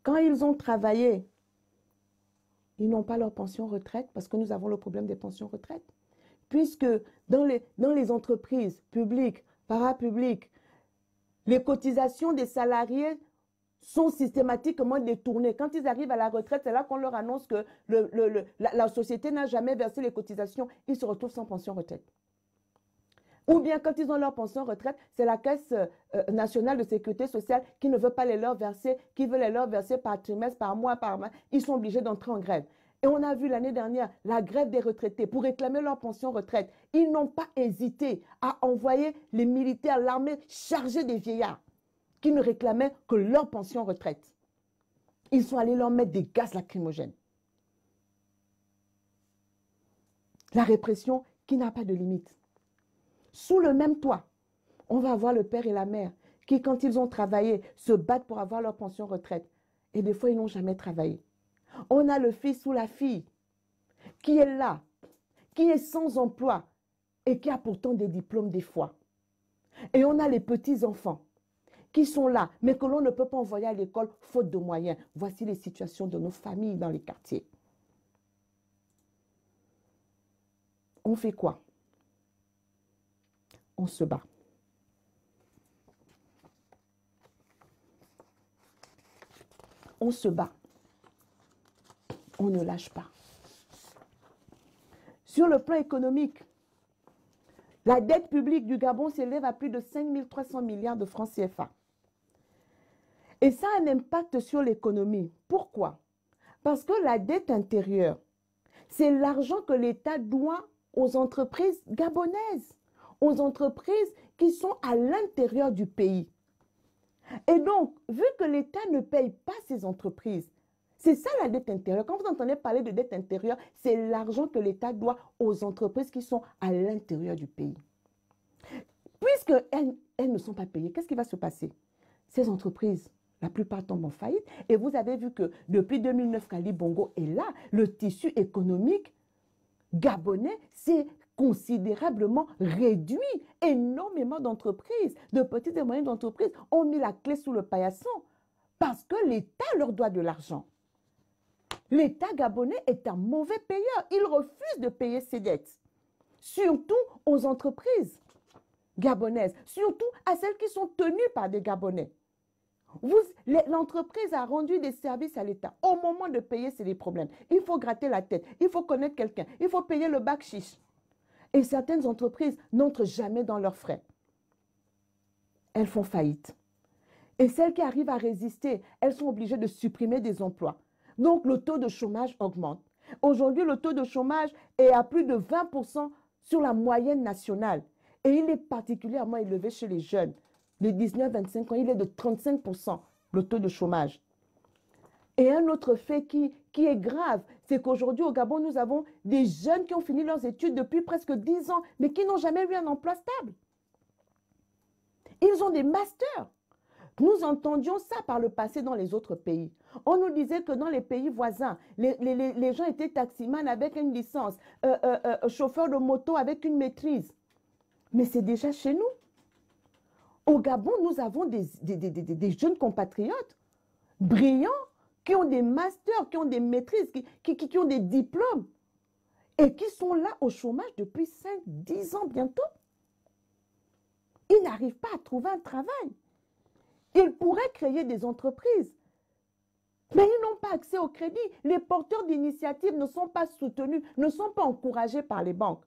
quand ils ont travaillé, ils n'ont pas leur pension retraite parce que nous avons le problème des pensions retraite. Puisque dans les entreprises publiques, parapubliques, les cotisations des salariés sont systématiquement détournées. Quand ils arrivent à la retraite, c'est là qu'on leur annonce que la société n'a jamais versé les cotisations. Ils se retrouvent sans pension retraite. Ou bien quand ils ont leur pension retraite, c'est la Caisse nationale de sécurité sociale qui ne veut pas les leur verser, qui veut les leur verser par trimestre, par mois, par mois. Ils sont obligés d'entrer en grève. Et on a vu l'année dernière la grève des retraités pour réclamer leur pension retraite. Ils n'ont pas hésité à envoyer les militaires, l'armée chargée des vieillards qui ne réclamaient que leur pension retraite. Ils sont allés leur mettre des gaz lacrymogènes. La répression qui n'a pas de limite. Sous le même toit, on va voir le père et la mère qui, quand ils ont travaillé, se battent pour avoir leur pension retraite. Et des fois, ils n'ont jamais travaillé. On a le fils ou la fille qui est là, qui est sans emploi et qui a pourtant des diplômes des fois. Et on a les petits-enfants qui sont là, mais que l'on ne peut pas envoyer à l'école faute de moyens. Voici les situations de nos familles dans les quartiers. On fait quoi? On se bat. On se bat. On ne lâche pas. Sur le plan économique, la dette publique du Gabon s'élève à plus de 5 300 milliards de francs CFA. Et ça a un impact sur l'économie. Pourquoi? Parce que la dette intérieure, c'est l'argent que l'État doit aux entreprises gabonaises, aux entreprises qui sont à l'intérieur du pays. Et donc, vu que l'État ne paye pas ces entreprises, c'est ça la dette intérieure. Quand vous entendez parler de dette intérieure, c'est l'argent que l'État doit aux entreprises qui sont à l'intérieur du pays. Puisqu'elles ne sont pas payées, qu'est-ce qui va se passer? Ces entreprises, la plupart tombent en faillite. Et vous avez vu que depuis 2009, qu'Ali Bongo est là, le tissu économique gabonais s'est considérablement réduit. Énormément d'entreprises, de petites et moyennes entreprises ont mis la clé sous le paillasson parce que l'État leur doit de l'argent. L'État gabonais est un mauvais payeur. Il refuse de payer ses dettes. Surtout aux entreprises gabonaises. Surtout à celles qui sont tenues par des Gabonais. L'entreprise a rendu des services à l'État. Au moment de payer, c'est des problèmes. Il faut gratter la tête. Il faut connaître quelqu'un. Il faut payer le bac chiche. Et certaines entreprises n'entrent jamais dans leurs frais. Elles font faillite. Et celles qui arrivent à résister, elles sont obligées de supprimer des emplois. Donc, le taux de chômage augmente. Aujourd'hui, le taux de chômage est à plus de 20% sur la moyenne nationale. Et il est particulièrement élevé chez les jeunes. Les 19-25 ans, il est de 35%, le taux de chômage. Et un autre fait qui est grave, c'est qu'aujourd'hui, au Gabon, nous avons des jeunes qui ont fini leurs études depuis presque 10 ans, mais qui n'ont jamais eu un emploi stable. Ils ont des masters. Nous entendions ça par le passé dans les autres pays. On nous disait que dans les pays voisins, les gens étaient taximans avec une licence, chauffeurs de moto avec une maîtrise. Mais c'est déjà chez nous. Au Gabon, nous avons des jeunes compatriotes brillants qui ont des masters, qui ont des maîtrises, qui ont des diplômes et qui sont là au chômage depuis 5-10 ans bientôt. Ils n'arrivent pas à trouver un travail. Ils pourraient créer des entreprises, mais ils n'ont pas accès au crédit. Les porteurs d'initiatives ne sont pas soutenus, ne sont pas encouragés par les banques.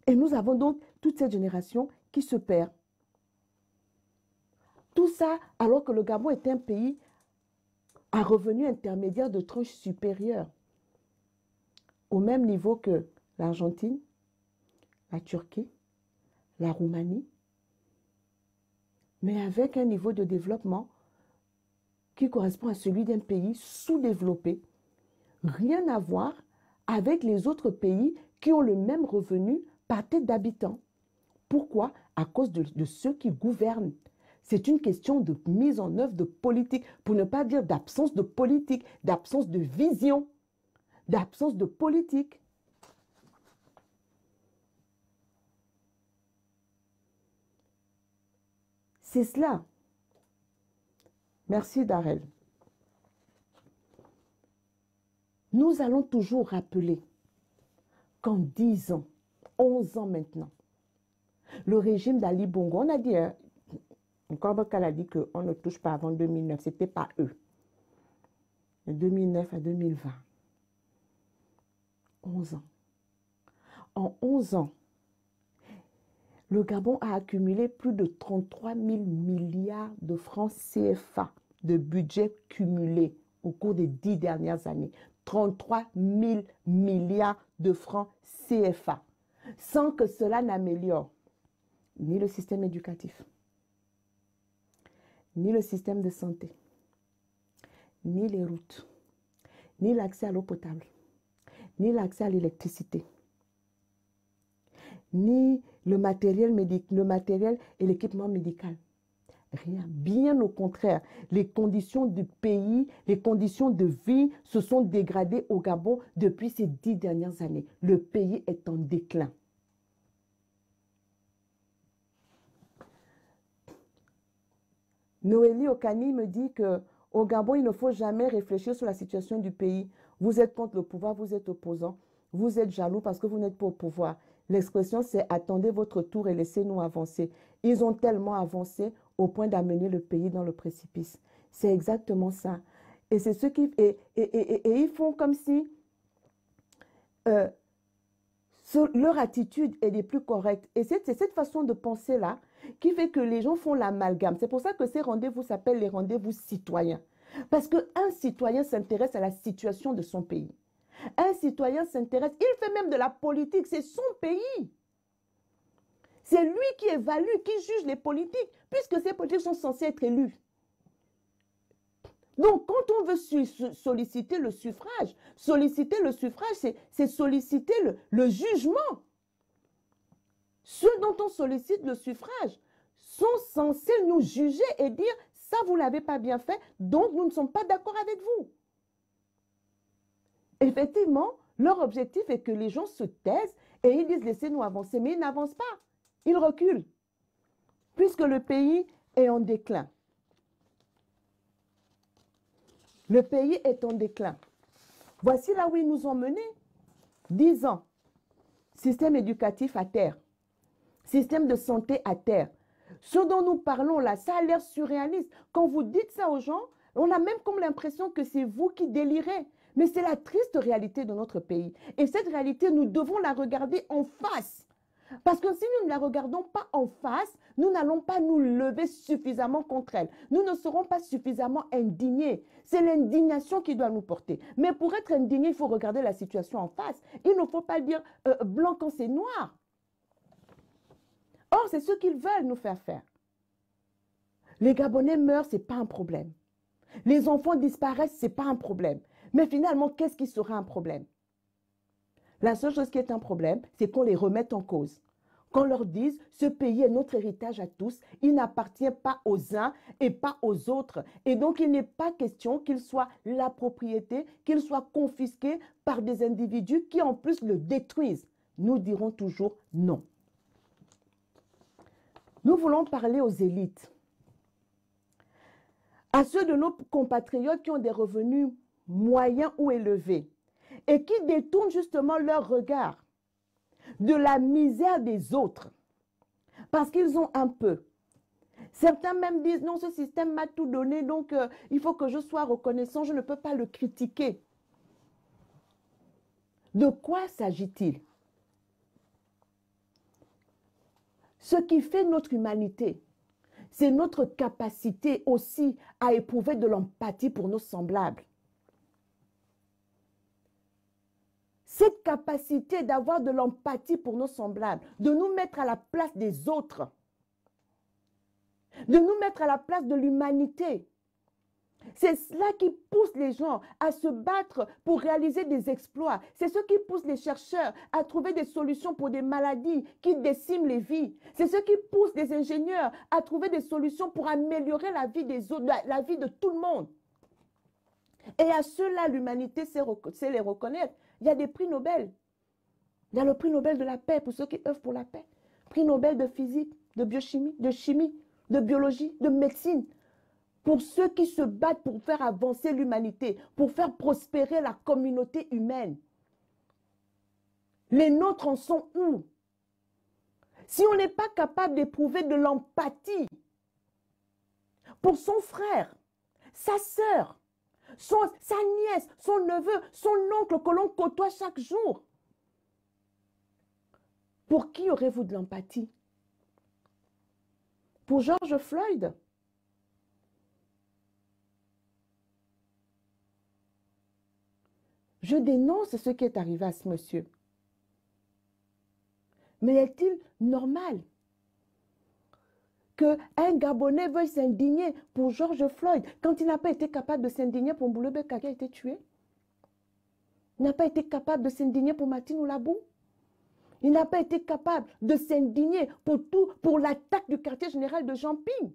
Et nous avons donc toute cette génération qui se perd. Tout ça alors que le Gabon est un pays à revenu intermédiaire de tranche supérieure, au même niveau que l'Argentine, la Turquie, la Roumanie, mais avec un niveau de développement qui correspond à celui d'un pays sous-développé. Rien à voir avec les autres pays qui ont le même revenu par tête d'habitant. Pourquoi? À cause de ceux qui gouvernent. C'est une question de mise en œuvre de politique, pour ne pas dire d'absence de politique, d'absence de vision, d'absence de politique. C'est cela. Merci Darrell. Nous allons toujours rappeler qu'en 10 ans, 11 ans maintenant, le régime d'Ali Bongo, on a dit, encore Bakal a dit qu'on ne touche pas avant 2009, ce n'était pas eux. De 2009 à 2020. 11 ans. En 11 ans, le Gabon a accumulé plus de 33 000 milliards de francs CFA de budget cumulé au cours des 10 dernières années. 33 000 milliards de francs CFA, sans que cela n'améliore ni le système éducatif, ni le système de santé, ni les routes, ni l'accès à l'eau potable, ni l'accès à l'électricité, ni le matériel et l'équipement médical. Rien, bien au contraire. Les conditions du pays, les conditions de vie se sont dégradées au Gabon depuis ces 10 dernières années. Le pays est en déclin. Noélie Okani me dit qu'au Gabon, il ne faut jamais réfléchir sur la situation du pays. Vous êtes contre le pouvoir, vous êtes opposant. Vous êtes jaloux parce que vous n'êtes pas au pouvoir. L'expression, c'est « attendez votre tour et laissez-nous avancer ». Ils ont tellement avancé au point d'amener le pays dans le précipice. C'est exactement ça. Et c'est ce qui... Et ils font comme si leur attitude est des plus correctes. Et c'est cette façon de penser-là qui fait que les gens font l'amalgame. C'est pour ça que ces rendez-vous s'appellent les rendez-vous citoyens. Parce qu'un citoyen s'intéresse à la situation de son pays. Un citoyen s'intéresse, il fait même de la politique, c'est son pays. C'est lui qui évalue, qui juge les politiques, puisque ces politiques sont censés être élus. Donc, quand on veut solliciter le suffrage, c'est solliciter le jugement. Ceux dont on sollicite le suffrage sont censés nous juger et dire « ça, vous ne l'avez pas bien fait, donc nous ne sommes pas d'accord avec vous ». Effectivement, leur objectif est que les gens se taisent et ils disent « laissez-nous avancer », mais ils n'avancent pas, ils reculent, puisque le pays est en déclin. Le pays est en déclin. Voici là où ils nous ont menés. 10 ans. Système éducatif à terre. Système de santé à terre. Ce dont nous parlons là, ça a l'air surréaliste. Quand vous dites ça aux gens, on a même comme l'impression que c'est vous qui délirez. Mais c'est la triste réalité de notre pays. Et cette réalité, nous devons la regarder en face. Parce que si nous ne la regardons pas en face, nous n'allons pas nous lever suffisamment contre elle. Nous ne serons pas suffisamment indignés. C'est l'indignation qui doit nous porter. Mais pour être indigné, il faut regarder la situation en face. Il ne faut pas dire blanc quand c'est noir. Or, c'est ce qu'ils veulent nous faire faire. Les Gabonais meurent, ce n'est pas un problème. Les enfants disparaissent, ce n'est pas un problème. Mais finalement, qu'est-ce qui sera un problème? La seule chose qui est un problème, c'est qu'on les remette en cause. Qu'on leur dise, ce pays est notre héritage à tous, il n'appartient pas aux uns et pas aux autres. Et donc, il n'est pas question qu'il soit la propriété, qu'il soit confisqué par des individus qui en plus le détruisent. Nous dirons toujours non. Nous voulons parler aux élites, à ceux de nos compatriotes qui ont des revenus moyens ou élevés, et qui détournent justement leur regard de la misère des autres parce qu'ils ont un peu. Certains même disent non, ce système m'a tout donné, donc il faut que je sois reconnaissant, je ne peux pas le critiquer. De quoi s'agit-il? Ce qui fait notre humanité, c'est notre capacité aussi à éprouver de l'empathie pour nos semblables. Cette capacité d'avoir de l'empathie pour nos semblables, de nous mettre à la place des autres, de nous mettre à la place de l'humanité, C'est cela qui pousse les gens à se battre pour réaliser des exploits. C'est ce qui pousse les chercheurs à trouver des solutions pour des maladies qui déciment les vies. C'est ce qui pousse les ingénieurs à trouver des solutions pour améliorer la vie des autres, la vie de tout le monde. Et à ceux-là, l'humanité sait les reconnaître. Il y a des prix Nobel. Il y a le prix Nobel de la paix pour ceux qui œuvrent pour la paix. Prix Nobel de physique, de biochimie, de chimie, de biologie, de médecine. Pour ceux qui se battent pour faire avancer l'humanité, pour faire prospérer la communauté humaine. Les nôtres en sont où? Si on n'est pas capable d'éprouver de l'empathie pour son frère, sa sœur, sa nièce, son neveu, son oncle que l'on côtoie chaque jour, pour qui aurez-vous de l'empathie? Pour George Floyd? Je dénonce ce qui est arrivé à ce monsieur. Mais est-il normal qu'un Gabonais veuille s'indigner pour George Floyd quand il n'a pas été capable de s'indigner pour Mboulebe Kaka qui a été tué? Il n'a pas été capable de s'indigner pour Martin Oulabou? Il n'a pas été capable de s'indigner pour l'attaque du quartier général de Jamping,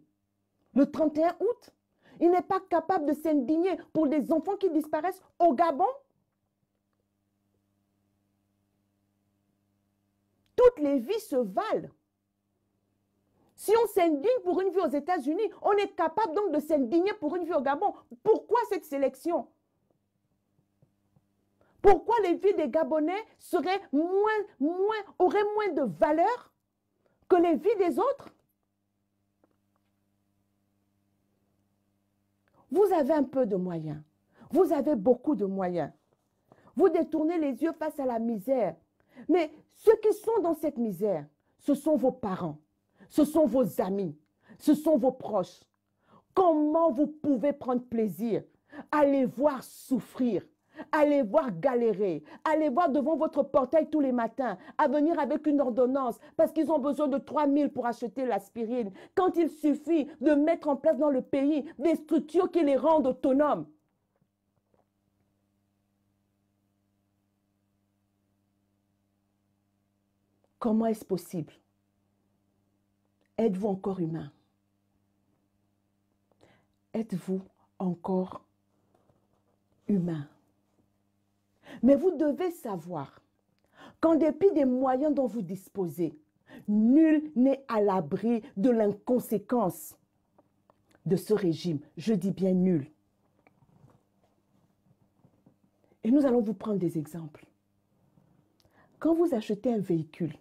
le 31 août? Il n'est pas capable de s'indigner pour les enfants qui disparaissent au Gabon? Toutes les vies se valent. Si on s'indigne pour une vie aux États-Unis, on est capable donc de s'indigner pour une vie au Gabon. Pourquoi cette sélection? Pourquoi les vies des Gabonais auraient moins de valeur que les vies des autres? Vous avez un peu de moyens. Vous avez beaucoup de moyens. Vous détournez les yeux face à la misère. Mais ceux qui sont dans cette misère, ce sont vos parents, ce sont vos amis, ce sont vos proches. Comment vous pouvez prendre plaisir à les voir souffrir, à les voir galérer, à les voir devant votre portail tous les matins, à venir avec une ordonnance parce qu'ils ont besoin de 3 000 pour acheter l'aspirine, quand il suffit de mettre en place dans le pays des structures qui les rendent autonomes? Comment est-ce possible? Êtes-vous encore humain? Êtes-vous encore humain? Mais vous devez savoir qu'en dépit des moyens dont vous disposez, nul n'est à l'abri de l'inconséquence de ce régime. Je dis bien nul. Et nous allons vous prendre des exemples. Quand vous achetez un véhicule,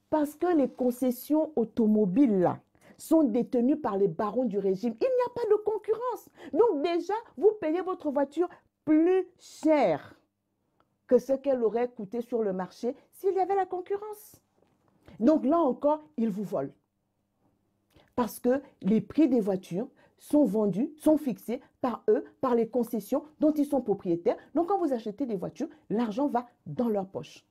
parce que les concessions automobiles là sont détenues par les barons du régime, il n'y a pas de concurrence. Donc déjà, vous payez votre voiture plus cher que ce qu'elle aurait coûté sur le marché s'il y avait la concurrence. Donc là encore, ils vous volent. Parce que les prix des voitures sont vendus, sont fixés par eux, par les concessions dont ils sont propriétaires. Donc quand vous achetez des voitures, l'argent va dans leur poche.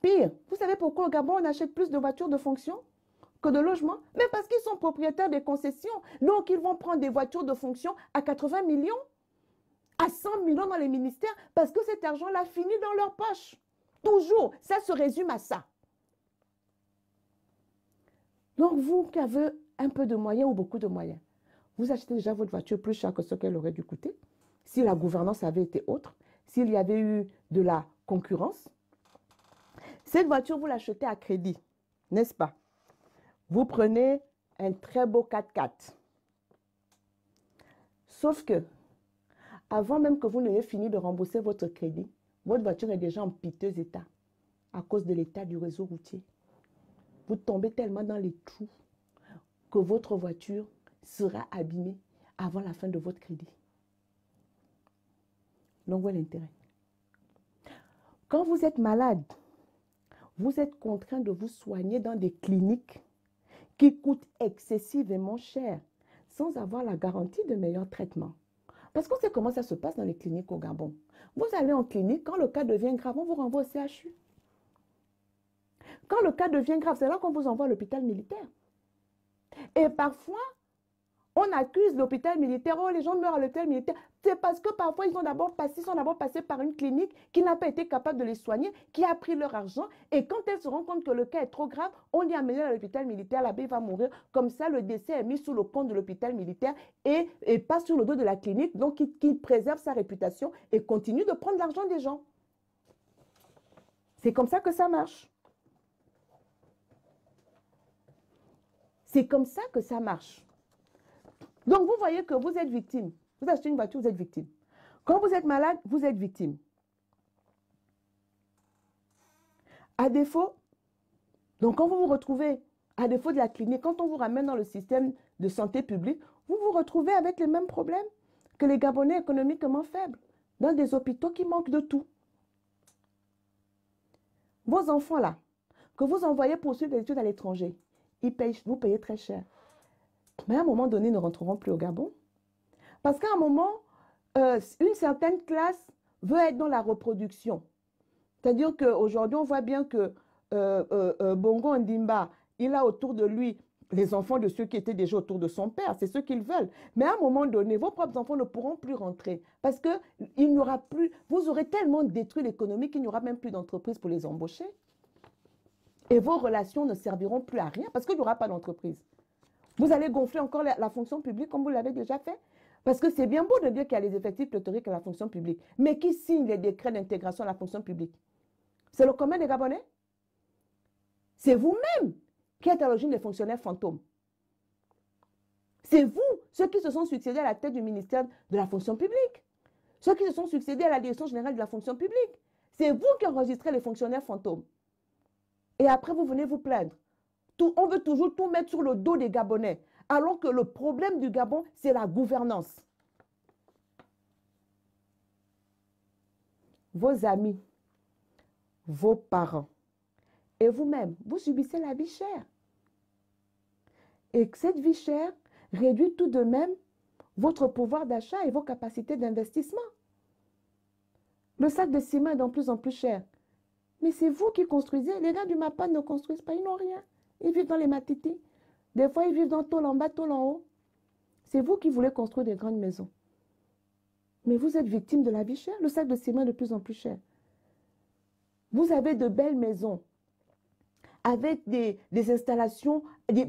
Pire, vous savez pourquoi au Gabon on achète plus de voitures de fonction que de logements? Mais parce qu'ils sont propriétaires des concessions. Donc ils vont prendre des voitures de fonction à 80 millions, à 100 millions dans les ministères, parce que cet argent-là finit dans leur poche. Toujours, ça se résume à ça. Donc vous qui avez un peu de moyens ou beaucoup de moyens, vous achetez déjà votre voiture plus cher que ce qu'elle aurait dû coûter, si la gouvernance avait été autre, s'il y avait eu de la concurrence. Cette voiture, vous l'achetez à crédit, n'est-ce pas? Vous prenez un très beau 4x4. Sauf que, avant même que vous n'ayez fini de rembourser votre crédit, votre voiture est déjà en piteux état à cause de l'état du réseau routier. Vous tombez tellement dans les trous que votre voiture sera abîmée avant la fin de votre crédit. Donc, où est l'intérêt? Quand vous êtes malade, vous êtes contraint de vous soigner dans des cliniques qui coûtent excessivement cher, sans avoir la garantie de meilleurs traitements. Parce qu'on sait comment ça se passe dans les cliniques au Gabon. Vous allez en clinique, quand le cas devient grave, on vous renvoie au CHU. Quand le cas devient grave, c'est là qu'on vous envoie à l'hôpital militaire. Et parfois, on accuse l'hôpital militaire, oh les gens meurent à l'hôpital militaire. C'est parce que parfois ils sont d'abord passés par une clinique qui n'a pas été capable de les soigner, qui a pris leur argent. Et quand elles se rendent compte que le cas est trop grave, on les amène à l'hôpital militaire, l'abbé va mourir. Comme ça, le décès est mis sous le compte de l'hôpital militaire et pas sur le dos de la clinique. Donc, qui préserve sa réputation et continue de prendre l'argent des gens. C'est comme ça que ça marche. C'est comme ça que ça marche. Donc, vous voyez que vous êtes victime. Vous achetez une voiture, vous êtes victime. Quand vous êtes malade, vous êtes victime. À défaut, donc quand vous vous retrouvez à défaut de la clinique, quand on vous ramène dans le système de santé publique, vous vous retrouvez avec les mêmes problèmes que les Gabonais économiquement faibles, dans des hôpitaux qui manquent de tout. Vos enfants là, que vous envoyez poursuivre des études à l'étranger, vous payez très cher. Mais à un moment donné, ils ne rentreront plus au Gabon. Parce qu'à un moment, une certaine classe veut être dans la reproduction. C'est-à-dire qu'aujourd'hui, on voit bien que Bongo Ndimba, il a autour de lui les enfants de ceux qui étaient déjà autour de son père. C'est ce qu'ils veulent. Mais à un moment donné, vos propres enfants ne pourront plus rentrer. Parce qu'il n'y aura plus... Vous aurez tellement détruit l'économie qu'il n'y aura même plus d'entreprise pour les embaucher. Et vos relations ne serviront plus à rien parce qu'il n'y aura pas d'entreprise. Vous allez gonfler encore la fonction publique comme vous l'avez déjà fait. Parce que c'est bien beau de dire qu'il y a les effectifs pléthoriques à la fonction publique. Mais qui signe les décrets d'intégration à la fonction publique? C'est le commun des Gabonais? C'est vous-même qui êtes à l'origine des fonctionnaires fantômes. C'est vous, ceux qui se sont succédés à la tête du ministère de la fonction publique. Ceux qui se sont succédés à la direction générale de la fonction publique. C'est vous qui enregistrez les fonctionnaires fantômes. Et après, vous venez vous plaindre. On veut toujours tout mettre sur le dos des Gabonais, alors que le problème du Gabon, c'est la gouvernance. Vos amis, vos parents et vous-même, vous subissez la vie chère. Et cette vie chère réduit tout de même votre pouvoir d'achat et vos capacités d'investissement. Le sac de ciment est de plus en plus cher. Mais c'est vous qui construisez. Les gars du MAPA ne construisent pas, ils n'ont rien. Ils vivent dans les matitis. Des fois, ils vivent dans tôle en bas, tôle en haut. C'est vous qui voulez construire des grandes maisons. Mais vous êtes victime de la vie chère. Le sac de ciment est de plus en plus cher. Vous avez de belles maisons avec des installations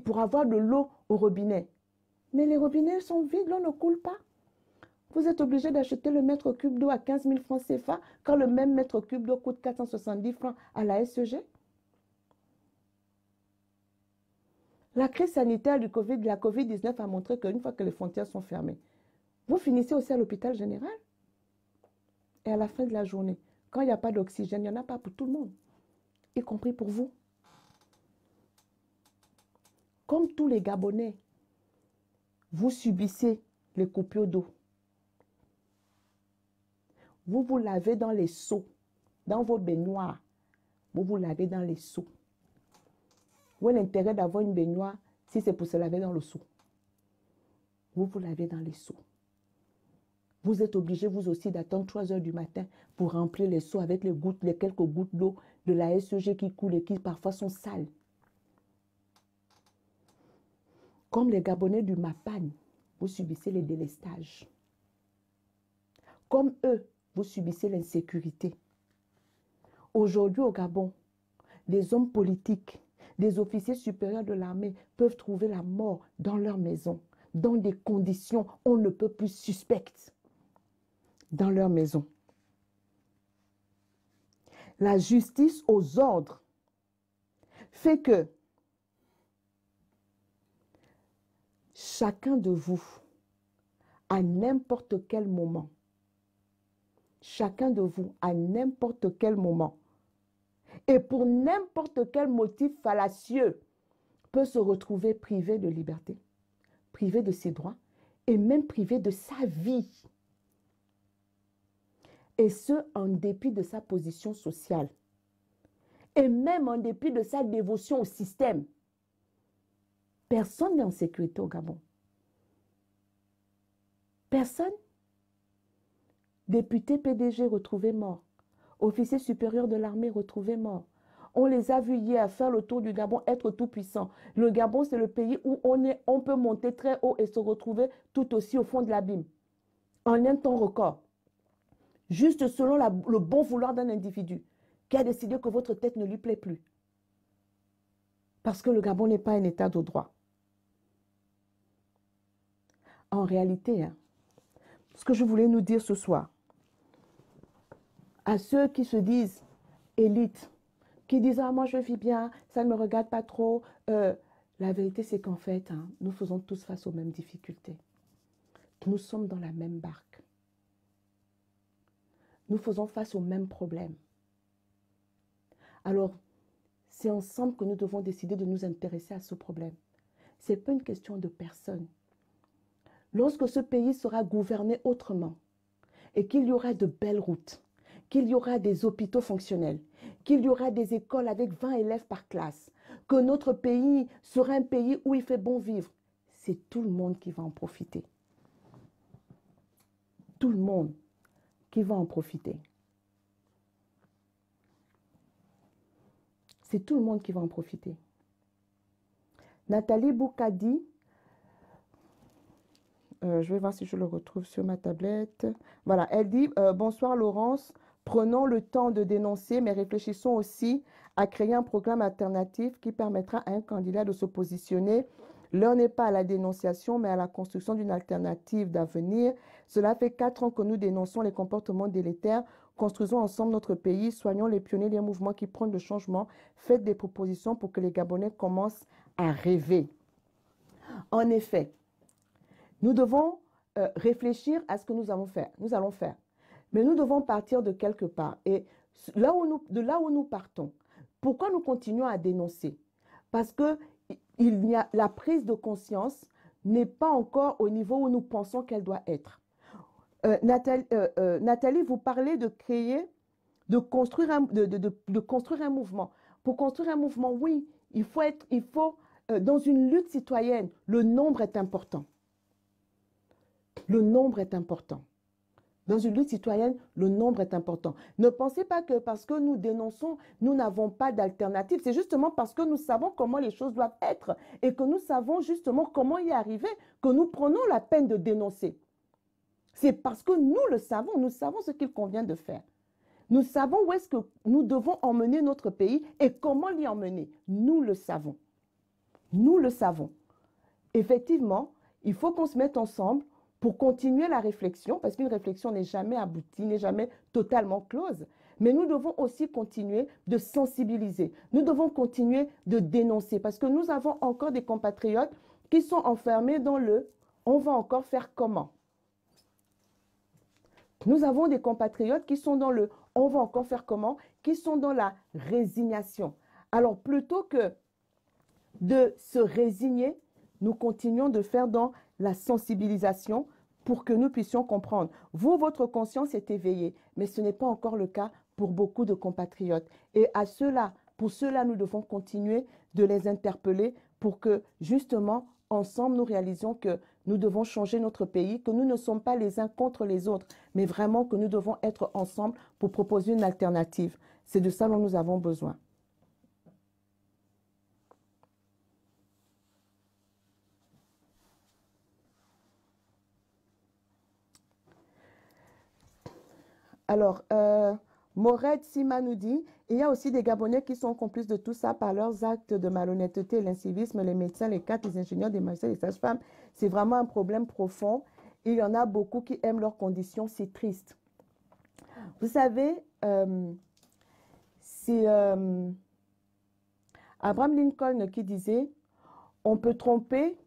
pour avoir de l'eau au robinet. Mais les robinets sont vides, l'eau ne coule pas. Vous êtes obligé d'acheter le mètre cube d'eau à 15 000 francs CFA quand le même mètre cube d'eau coûte 470 francs à la SEG. La crise sanitaire de la Covid-19 a montré qu'une fois que les frontières sont fermées, vous finissez aussi à l'hôpital général. Et à la fin de la journée, quand il n'y a pas d'oxygène, il n'y en a pas pour tout le monde, y compris pour vous. Comme tous les Gabonais, vous subissez les coupures d'eau. Vous vous lavez dans les seaux, dans vos baignoires. Vous vous lavez dans les seaux. Où est l'intérêt d'avoir une baignoire si c'est pour se laver dans le seau? Vous vous lavez dans les seaux. Vous êtes obligé, vous aussi, d'attendre 3 heures du matin pour remplir les seaux avec les quelques gouttes d'eau de la SEG qui coulent et qui parfois sont sales. Comme les Gabonais du Mapan, vous subissez les délestages. Comme eux, vous subissez l'insécurité. Aujourd'hui au Gabon, des hommes politiques, des officiers supérieurs de l'armée peuvent trouver la mort dans leur maison, dans des conditions on ne peut plus suspectes, dans leur maison. La justice aux ordres fait que chacun de vous, à n'importe quel moment, et pour n'importe quel motif fallacieux, peut se retrouver privé de liberté, privé de ses droits et même privé de sa vie. Et ce, en dépit de sa position sociale et même en dépit de sa dévotion au système. Personne n'est en sécurité au Gabon. Personne. Député PDG retrouvé mort. Officier supérieur de l'armée retrouvé mort. On les a vus hier faire le tour du Gabon, être tout puissant. Le Gabon, c'est le pays où on peut monter très haut et se retrouver tout aussi au fond de l'abîme. En un temps record. Juste selon le bon vouloir d'un individu qui a décidé que votre tête ne lui plaît plus. Parce que le Gabon n'est pas un état de droit. En réalité, hein, ce que je voulais nous dire ce soir, à ceux qui se disent élites, qui disent « Ah, moi je vis bien, ça ne me regarde pas trop. » La vérité, c'est qu'en fait, hein, nous faisons tous face aux mêmes difficultés. Nous sommes dans la même barque. Nous faisons face aux mêmes problèmes. Alors, c'est ensemble que nous devons décider de nous intéresser à ce problème. Ce n'est pas une question de personne. Lorsque ce pays sera gouverné autrement et qu'il y aura de belles routes, qu'il y aura des hôpitaux fonctionnels, qu'il y aura des écoles avec 20 élèves par classe, que notre pays sera un pays où il fait bon vivre, c'est tout le monde qui va en profiter. Tout le monde qui va en profiter. C'est tout le monde qui va en profiter. Nathalie Boukadi, je vais voir si je le retrouve sur ma tablette. Voilà, elle dit « Bonsoir Laurence, prenons le temps de dénoncer, mais réfléchissons aussi à créer un programme alternatif qui permettra à un candidat de se positionner. L'heure n'est pas à la dénonciation, mais à la construction d'une alternative d'avenir. Cela fait 4 ans que nous dénonçons les comportements délétères. Construisons ensemble notre pays, soignons les pionniers des mouvements qui prennent le changement. Faites des propositions pour que les Gabonais commencent à rêver. » En effet, nous devons réfléchir à ce que nous allons faire. Mais nous devons partir de quelque part. Et de là où nous partons, pourquoi nous continuons à dénoncer? Parce que la prise de conscience n'est pas encore au niveau où nous pensons qu'elle doit être. Nathalie, vous parlez de créer, de construire un mouvement. Pour construire un mouvement, oui, il faut dans une lutte citoyenne, le nombre est important. Le nombre est important. Dans une lutte citoyenne, le nombre est important. Ne pensez pas que parce que nous dénonçons, nous n'avons pas d'alternative. C'est justement parce que nous savons comment les choses doivent être et que nous savons justement comment y arriver que nous prenons la peine de dénoncer. C'est parce que nous savons ce qu'il convient de faire. Nous savons où est-ce que nous devons emmener notre pays et comment l'y emmener. Nous le savons. Nous le savons. Effectivement, il faut qu'on se mette ensemble pour continuer la réflexion, parce qu'une réflexion n'est jamais aboutie, n'est jamais totalement close. Mais nous devons aussi continuer de sensibiliser. Nous devons continuer de dénoncer, parce que nous avons encore des compatriotes qui sont enfermés dans le « on va encore faire comment ?» Nous avons des compatriotes qui sont dans le « on va encore faire comment ?» qui sont dans la résignation. Alors, plutôt que de se résigner, nous continuons de faire dans la sensibilisation pour que nous puissions comprendre. Vous, votre conscience est éveillée, mais ce n'est pas encore le cas pour beaucoup de compatriotes. Et pour cela, nous devons continuer de les interpeller pour que, justement, ensemble, nous réalisions que nous devons changer notre pays, que nous ne sommes pas les uns contre les autres, mais vraiment que nous devons être ensemble pour proposer une alternative. C'est de ça dont nous avons besoin. Alors, Mored Sima nous dit, il y a aussi des Gabonais qui sont complices de tout ça par leurs actes de malhonnêteté, l'incivisme, les médecins, les cadres, les ingénieurs, les magistrats, les sages-femmes. C'est vraiment un problème profond. Il y en a beaucoup qui aiment leurs conditions, c'est triste. Vous savez, c'est Abraham Lincoln qui disait, on peut tromper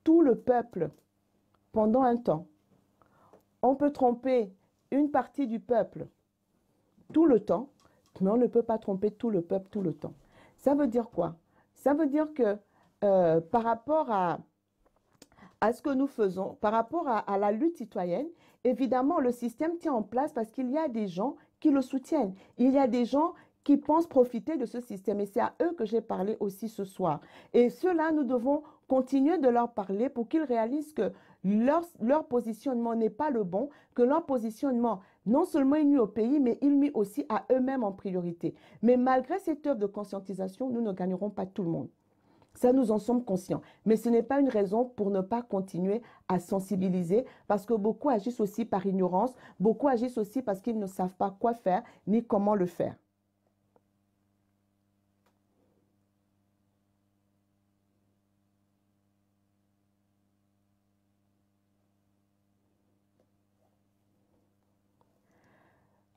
tout le peuple pendant un temps. On peut tromper une partie du peuple tout le temps, mais on ne peut pas tromper tout le peuple tout le temps. Ça veut dire quoi? Ça veut dire que par rapport à ce que nous faisons, par rapport à la lutte citoyenne, évidemment, le système tient en place parce qu'il y a des gens qui le soutiennent. Il y a des gens qui pensent profiter de ce système. Et c'est à eux que j'ai parlé aussi ce soir. Et ceux-là, nous devons continuer de leur parler pour qu'ils réalisent que leur positionnement n'est pas le bon, que leur positionnement, non seulement il nuit au pays, mais il nuit aussi à eux-mêmes en priorité. Mais malgré cette œuvre de conscientisation, nous ne gagnerons pas tout le monde. Ça, nous en sommes conscients. Mais ce n'est pas une raison pour ne pas continuer à sensibiliser, parce que beaucoup agissent aussi par ignorance, beaucoup agissent aussi parce qu'ils ne savent pas quoi faire, ni comment le faire.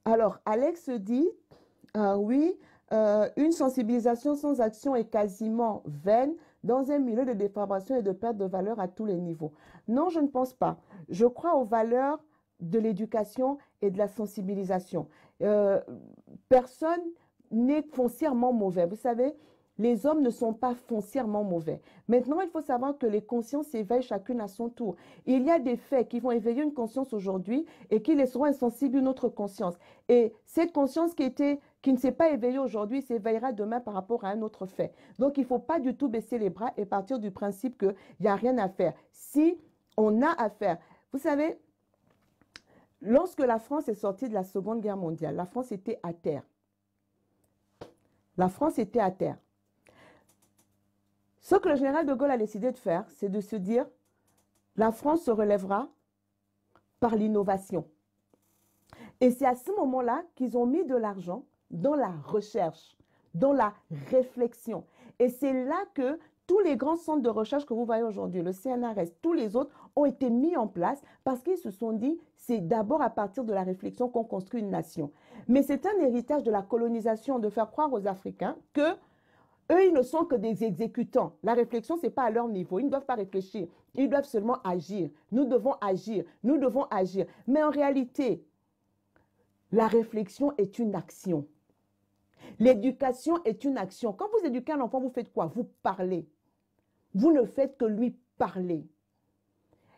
Alors, Alex dit, oui, une sensibilisation sans action est quasiment vaine dans un milieu de déformation et de perte de valeur à tous les niveaux. Non, je ne pense pas. Je crois aux valeurs de l'éducation et de la sensibilisation. Personne n'est foncièrement mauvais. Vous savez, les hommes ne sont pas foncièrement mauvais. Maintenant, il faut savoir que les consciences s'éveillent chacune à son tour. Il y a des faits qui vont éveiller une conscience aujourd'hui et qui laisseront insensible une autre conscience. Et cette conscience qui ne s'est pas éveillée aujourd'hui s'éveillera demain par rapport à un autre fait. Donc, il ne faut pas du tout baisser les bras et partir du principe qu'il n'y a rien à faire. Si on a à faire, vous savez, lorsque la France est sortie de la Seconde Guerre mondiale, la France était à terre. La France était à terre. Ce que le général de Gaulle a décidé de faire, c'est de se dire, la France se relèvera par l'innovation. Et c'est à ce moment-là qu'ils ont mis de l'argent dans la recherche, dans la réflexion. Et c'est là que tous les grands centres de recherche que vous voyez aujourd'hui, le CNRS, tous les autres, ont été mis en place parce qu'ils se sont dit, c'est d'abord à partir de la réflexion qu'on construit une nation. Mais c'est un héritage de la colonisation de faire croire aux Africains que eux, ils ne sont que des exécutants. La réflexion, ce n'est pas à leur niveau. Ils ne doivent pas réfléchir. Ils doivent seulement agir. Nous devons agir. Nous devons agir. Mais en réalité, la réflexion est une action. L'éducation est une action. Quand vous éduquez un enfant, vous faites quoi? Vous parlez. Vous ne faites que lui parler.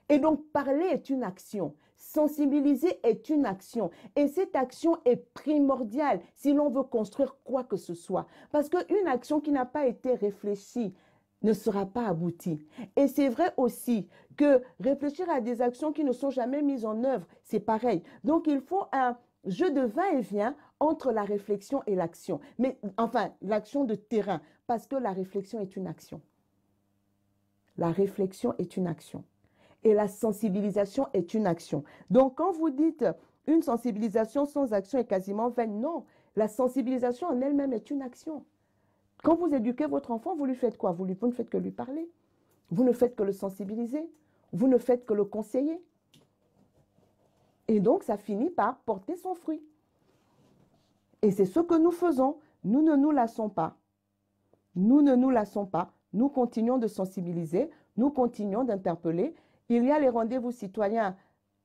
Et donc, parler est une action. Sensibiliser est une action. Et cette action est primordiale si l'on veut construire quoi que ce soit. Parce qu'une action qui n'a pas été réfléchie ne sera pas aboutie. Et c'est vrai aussi que réfléchir à des actions qui ne sont jamais mises en œuvre, c'est pareil. Donc, il faut un jeu de va-et-vient entre la réflexion et l'action. Mais enfin, l'action de terrain, parce que la réflexion est une action. La réflexion est une action. Et la sensibilisation est une action. Donc, quand vous dites une sensibilisation sans action est quasiment vaine, non. La sensibilisation en elle-même est une action. Quand vous éduquez votre enfant, vous lui faites quoi? Vous ne faites que lui parler. Vous ne faites que le sensibiliser. Vous ne faites que le conseiller. Et donc, ça finit par porter son fruit. Et c'est ce que nous faisons. Nous ne nous lassons pas. Nous ne nous lassons pas. Nous continuons de sensibiliser. Nous continuons d'interpeller. Il y a les rendez-vous citoyens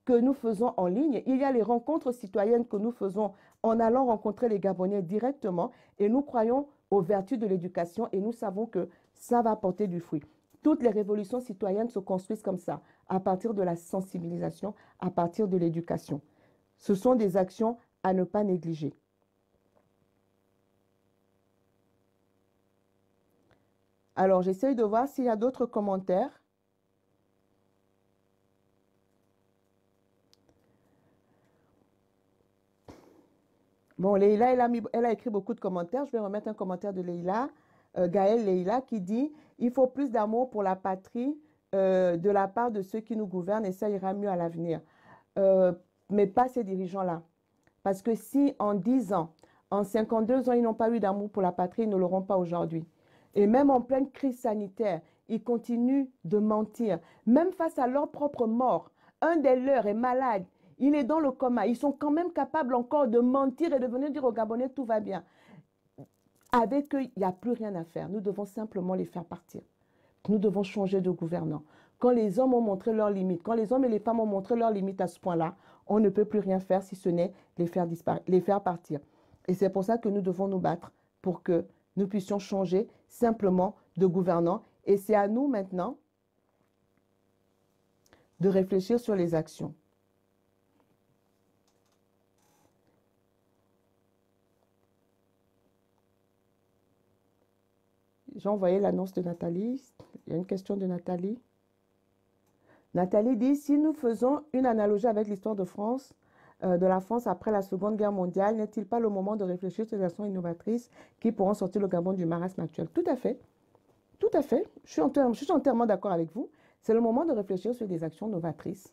que nous faisons en ligne. Il y a les rencontres citoyennes que nous faisons en allant rencontrer les Gabonais directement. Et nous croyons aux vertus de l'éducation et nous savons que ça va porter du fruit. Toutes les révolutions citoyennes se construisent comme ça, à partir de la sensibilisation, à partir de l'éducation. Ce sont des actions à ne pas négliger. Alors, j'essaye de voir s'il y a d'autres commentaires. Bon, Leïla, elle a écrit beaucoup de commentaires. Je vais remettre un commentaire de Leïla, Gaëlle Leïla, qui dit « Il faut plus d'amour pour la patrie de la part de ceux qui nous gouvernent et ça ira mieux à l'avenir. Mais pas ces dirigeants-là. Parce que si en 10 ans, en 52 ans, ils n'ont pas eu d'amour pour la patrie, ils ne l'auront pas aujourd'hui. Et même en pleine crise sanitaire, ils continuent de mentir. Même face à leur propre mort, un des leurs est malade. Il est dans le coma. Ils sont quand même capables encore de mentir et de venir dire aux Gabonais tout va bien. Avec eux, il n'y a plus rien à faire. Nous devons simplement les faire partir. Nous devons changer de gouvernant. Quand les hommes ont montré leurs limites, quand les hommes et les femmes ont montré leurs limites à ce point-là, on ne peut plus rien faire si ce n'est les faire partir. Et c'est pour ça que nous devons nous battre pour que nous puissions changer simplement de gouvernant. Et c'est à nous maintenant de réfléchir sur les actions. J'ai envoyé l'annonce de Nathalie. Il y a une question de Nathalie. Nathalie dit, si nous faisons une analogie avec l'histoire de France, de la France après la Seconde Guerre mondiale, n'est-il pas le moment de réfléchir sur des actions innovatrices qui pourront sortir le Gabon du marasme actuel? Tout à fait. Tout à fait. Je suis entièrement d'accord avec vous. C'est le moment de réfléchir sur des actions novatrices.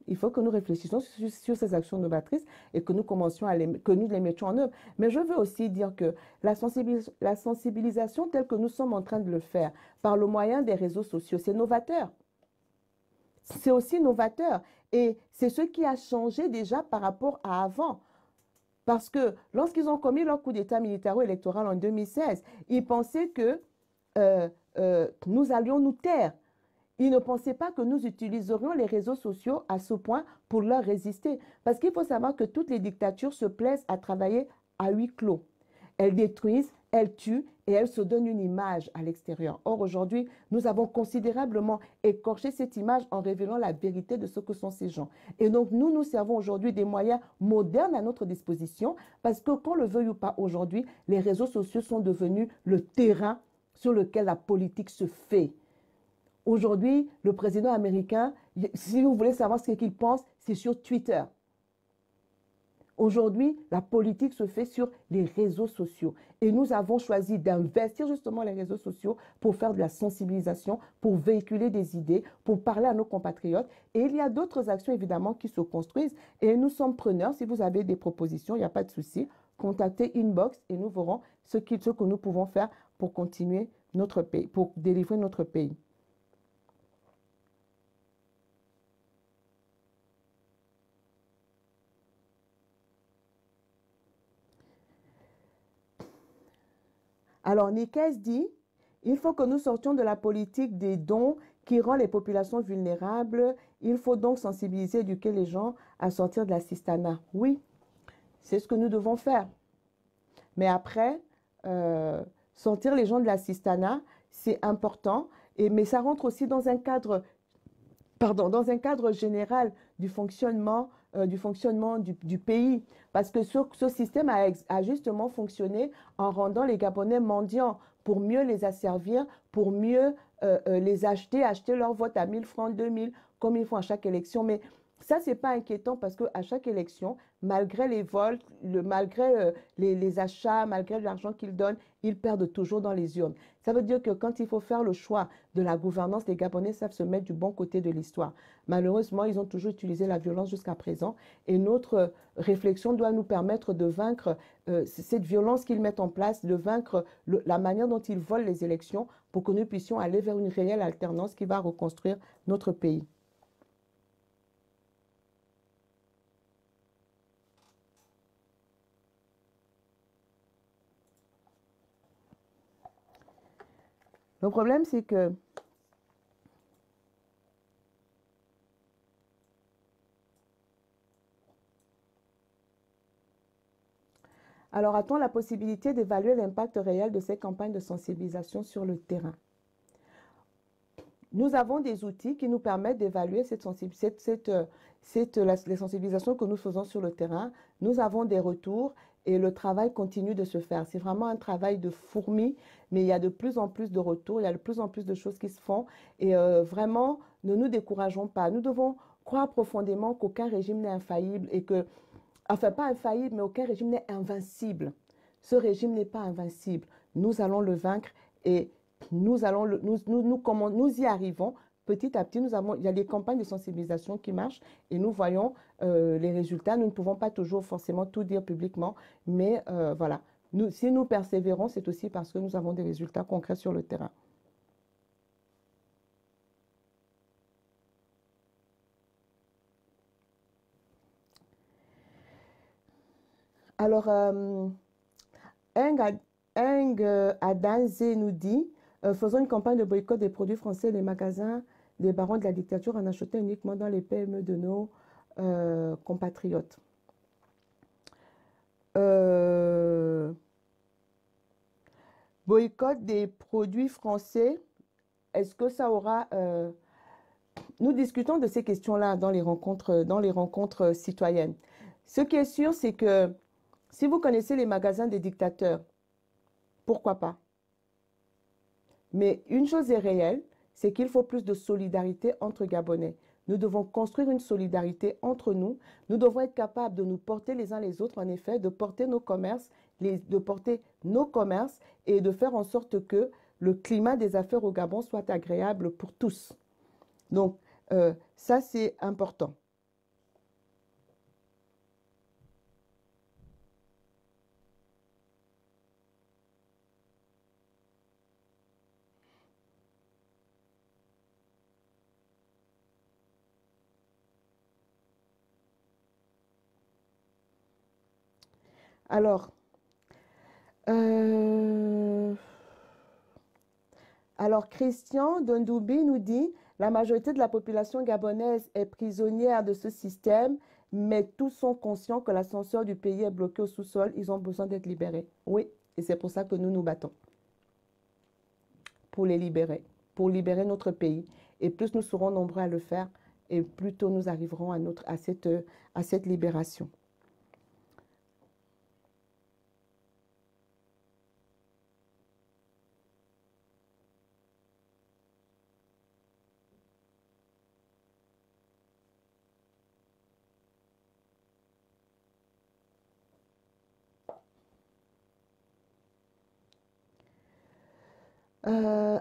Il faut que nous réfléchissions sur ces actions novatrices et que nous commencions que nous les mettions en œuvre. Mais je veux aussi dire que la sensibilisation telle que nous sommes en train de le faire par le moyen des réseaux sociaux, c'est novateur. C'est aussi novateur. Et c'est ce qui a changé déjà par rapport à avant. Parce que lorsqu'ils ont commis leur coup d'État militaro-électoral en 2016, ils pensaient que nous allions nous taire. Ils ne pensaient pas que nous utiliserions les réseaux sociaux à ce point pour leur résister. Parce qu'il faut savoir que toutes les dictatures se plaisent à travailler à huis clos. Elles détruisent, elles tuent et elles se donnent une image à l'extérieur. Or, aujourd'hui, nous avons considérablement écorché cette image en révélant la vérité de ce que sont ces gens. Et donc, nous servons aujourd'hui des moyens modernes à notre disposition parce que, qu'on le veuille ou pas aujourd'hui, les réseaux sociaux sont devenus le terrain sur lequel la politique se fait. Aujourd'hui, le président américain, si vous voulez savoir ce qu'il pense, c'est sur Twitter. Aujourd'hui, la politique se fait sur les réseaux sociaux. Et nous avons choisi d'investir justement les réseaux sociaux pour faire de la sensibilisation, pour véhiculer des idées, pour parler à nos compatriotes. Et il y a d'autres actions évidemment qui se construisent. Et nous sommes preneurs. Si vous avez des propositions, il n'y a pas de souci. Contactez Inbox et nous verrons ce que nous pouvons faire pour continuer notre pays, pour délivrer notre pays. Alors, Nikes dit, il faut que nous sortions de la politique des dons qui rend les populations vulnérables. Il faut donc sensibiliser, éduquer les gens à sortir de la cistana. Oui, c'est ce que nous devons faire. Mais après, sortir les gens de la cistana, c'est important. Mais ça rentre aussi dans un cadre, dans un cadre général du fonctionnement du pays. Parce que ce système a justement fonctionné en rendant les Gabonais mendiants pour mieux les asservir, pour mieux les acheter leur vote à 1000 francs, 2000, comme ils font à chaque élection. Mais ça, c'est pas inquiétant parce qu'à chaque élection, malgré les vols, malgré les achats, malgré l'argent qu'ils donnent, ils perdent toujours dans les urnes. Ça veut dire que quand il faut faire le choix de la gouvernance, les Gabonais savent se mettre du bon côté de l'histoire. Malheureusement, ils ont toujours utilisé la violence jusqu'à présent et notre réflexion doit nous permettre de vaincre cette violence qu'ils mettent en place, de vaincre la manière dont ils volent les élections pour que nous puissions aller vers une réelle alternance qui va reconstruire notre pays. Le problème, c'est que alors, a-t-on la possibilité d'évaluer l'impact réel de ces campagnes de sensibilisation sur le terrain? Nous avons des outils qui nous permettent d'évaluer les sensibilisations que nous faisons sur le terrain. Nous avons des retours et le travail continue de se faire. C'est vraiment un travail de fourmi, mais il y a de plus en plus de retours, il y a de plus en plus de choses qui se font. Et vraiment, ne nous décourageons pas. Nous devons croire profondément qu'aucun régime n'est infaillible et que, enfin pas infaillible, mais aucun régime n'est invincible. Ce régime n'est pas invincible. Nous allons le vaincre et nous y arrivons petit à petit. Il y a des campagnes de sensibilisation qui marchent et nous voyons les résultats. Nous ne pouvons pas toujours forcément tout dire publiquement, mais voilà. Si nous persévérons, c'est aussi parce que nous avons des résultats concrets sur le terrain. Alors, Eng Adanze nous dit faisons une campagne de boycott des produits français et des magasins des barons de la dictature en achetant uniquement dans les PME de nos compatriotes. Boycott des produits français, est-ce que ça aura... Nous discutons de ces questions-là dans les rencontres citoyennes. Ce qui est sûr, c'est que si vous connaissez les magasins des dictateurs, pourquoi pas? Mais une chose est réelle, c'est qu'il faut plus de solidarité entre Gabonais. Nous devons construire une solidarité entre nous. Nous devons être capables de nous porter les uns les autres, en effet, de porter nos commerces, et de faire en sorte que le climat des affaires au Gabon soit agréable pour tous. Donc, ça, c'est important. Alors, euh, Christian Dondoubi nous dit, la majorité de la population gabonaise est prisonnière de ce système, mais tous sont conscients que l'ascenseur du pays est bloqué au sous-sol. Ils ont besoin d'être libérés. Oui, et c'est pour ça que nous nous battons. Pour les libérer, pour libérer notre pays. Et plus nous serons nombreux à le faire, et plus tôt nous arriverons à cette libération.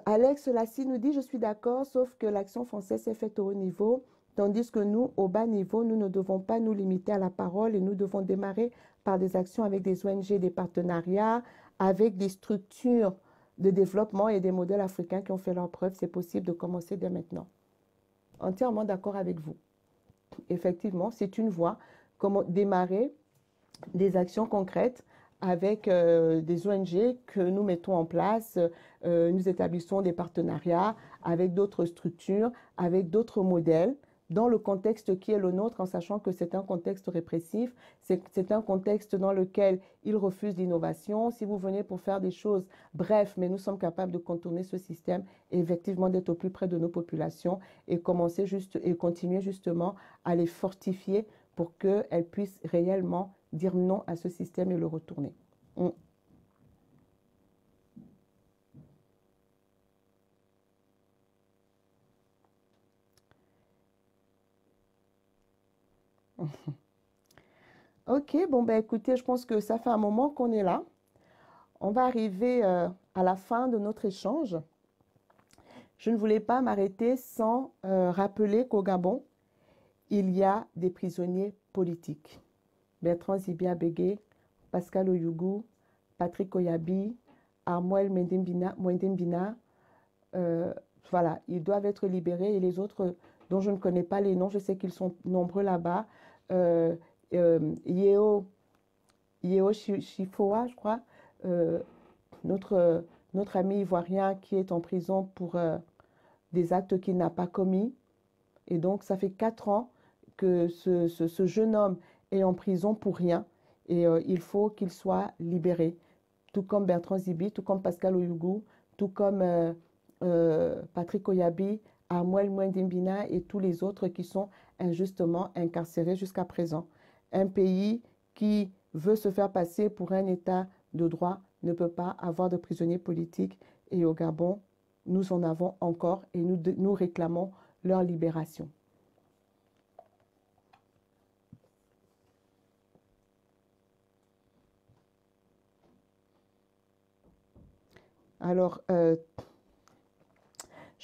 Alex Lassie nous dit, je suis d'accord, sauf que l'action française est faite au haut niveau, tandis que nous, au bas niveau, nous ne devons pas nous limiter à la parole et nous devons démarrer par des actions avec des ONG, des partenariats, avec des structures de développement et des modèles africains qui ont fait leurs preuves. C'est possible de commencer dès maintenant. Entièrement d'accord avec vous. Effectivement, c'est une voie. Comment démarrer des actions concrètes avec des ONG que nous mettons en place. Nous établissons des partenariats avec d'autres structures, avec d'autres modèles, dans le contexte qui est le nôtre, en sachant que c'est un contexte répressif, c'est un contexte dans lequel ils refusent l'innovation. Si vous venez pour faire des choses, bref, mais nous sommes capables de contourner ce système et effectivement d'être au plus près de nos populations et continuer justement à les fortifier pour qu'elles puissent réellement dire non à ce système et le retourner. Ok, bon ben écoutez, je pense que ça fait un moment qu'on est là. On va arriver à la fin de notre échange. Je ne voulais pas m'arrêter sans rappeler qu'au Gabon, il y a des prisonniers politiques. Bertrand Zibia Bégué, Pascal Oyougou, Patrick Oyabi, Armoel Mwendembina, voilà, ils doivent être libérés et les autres dont je ne connais pas les noms, je sais qu'ils sont nombreux là-bas. Yeo Chifoa, je crois, notre ami ivoirien qui est en prison pour des actes qu'il n'a pas commis. Et donc, ça fait 4 ans que ce jeune homme est en prison pour rien. Et il faut qu'il soit libéré. Tout comme Bertrand Zibi, tout comme Pascal Oyougou, tout comme Patrick Oyabi, Amuel Mwendembina et tous les autres qui sont injustement incarcérés jusqu'à présent. Un pays qui veut se faire passer pour un État de droit ne peut pas avoir de prisonniers politiques. Et au Gabon, nous en avons encore et nous réclamons leur libération. Alors, je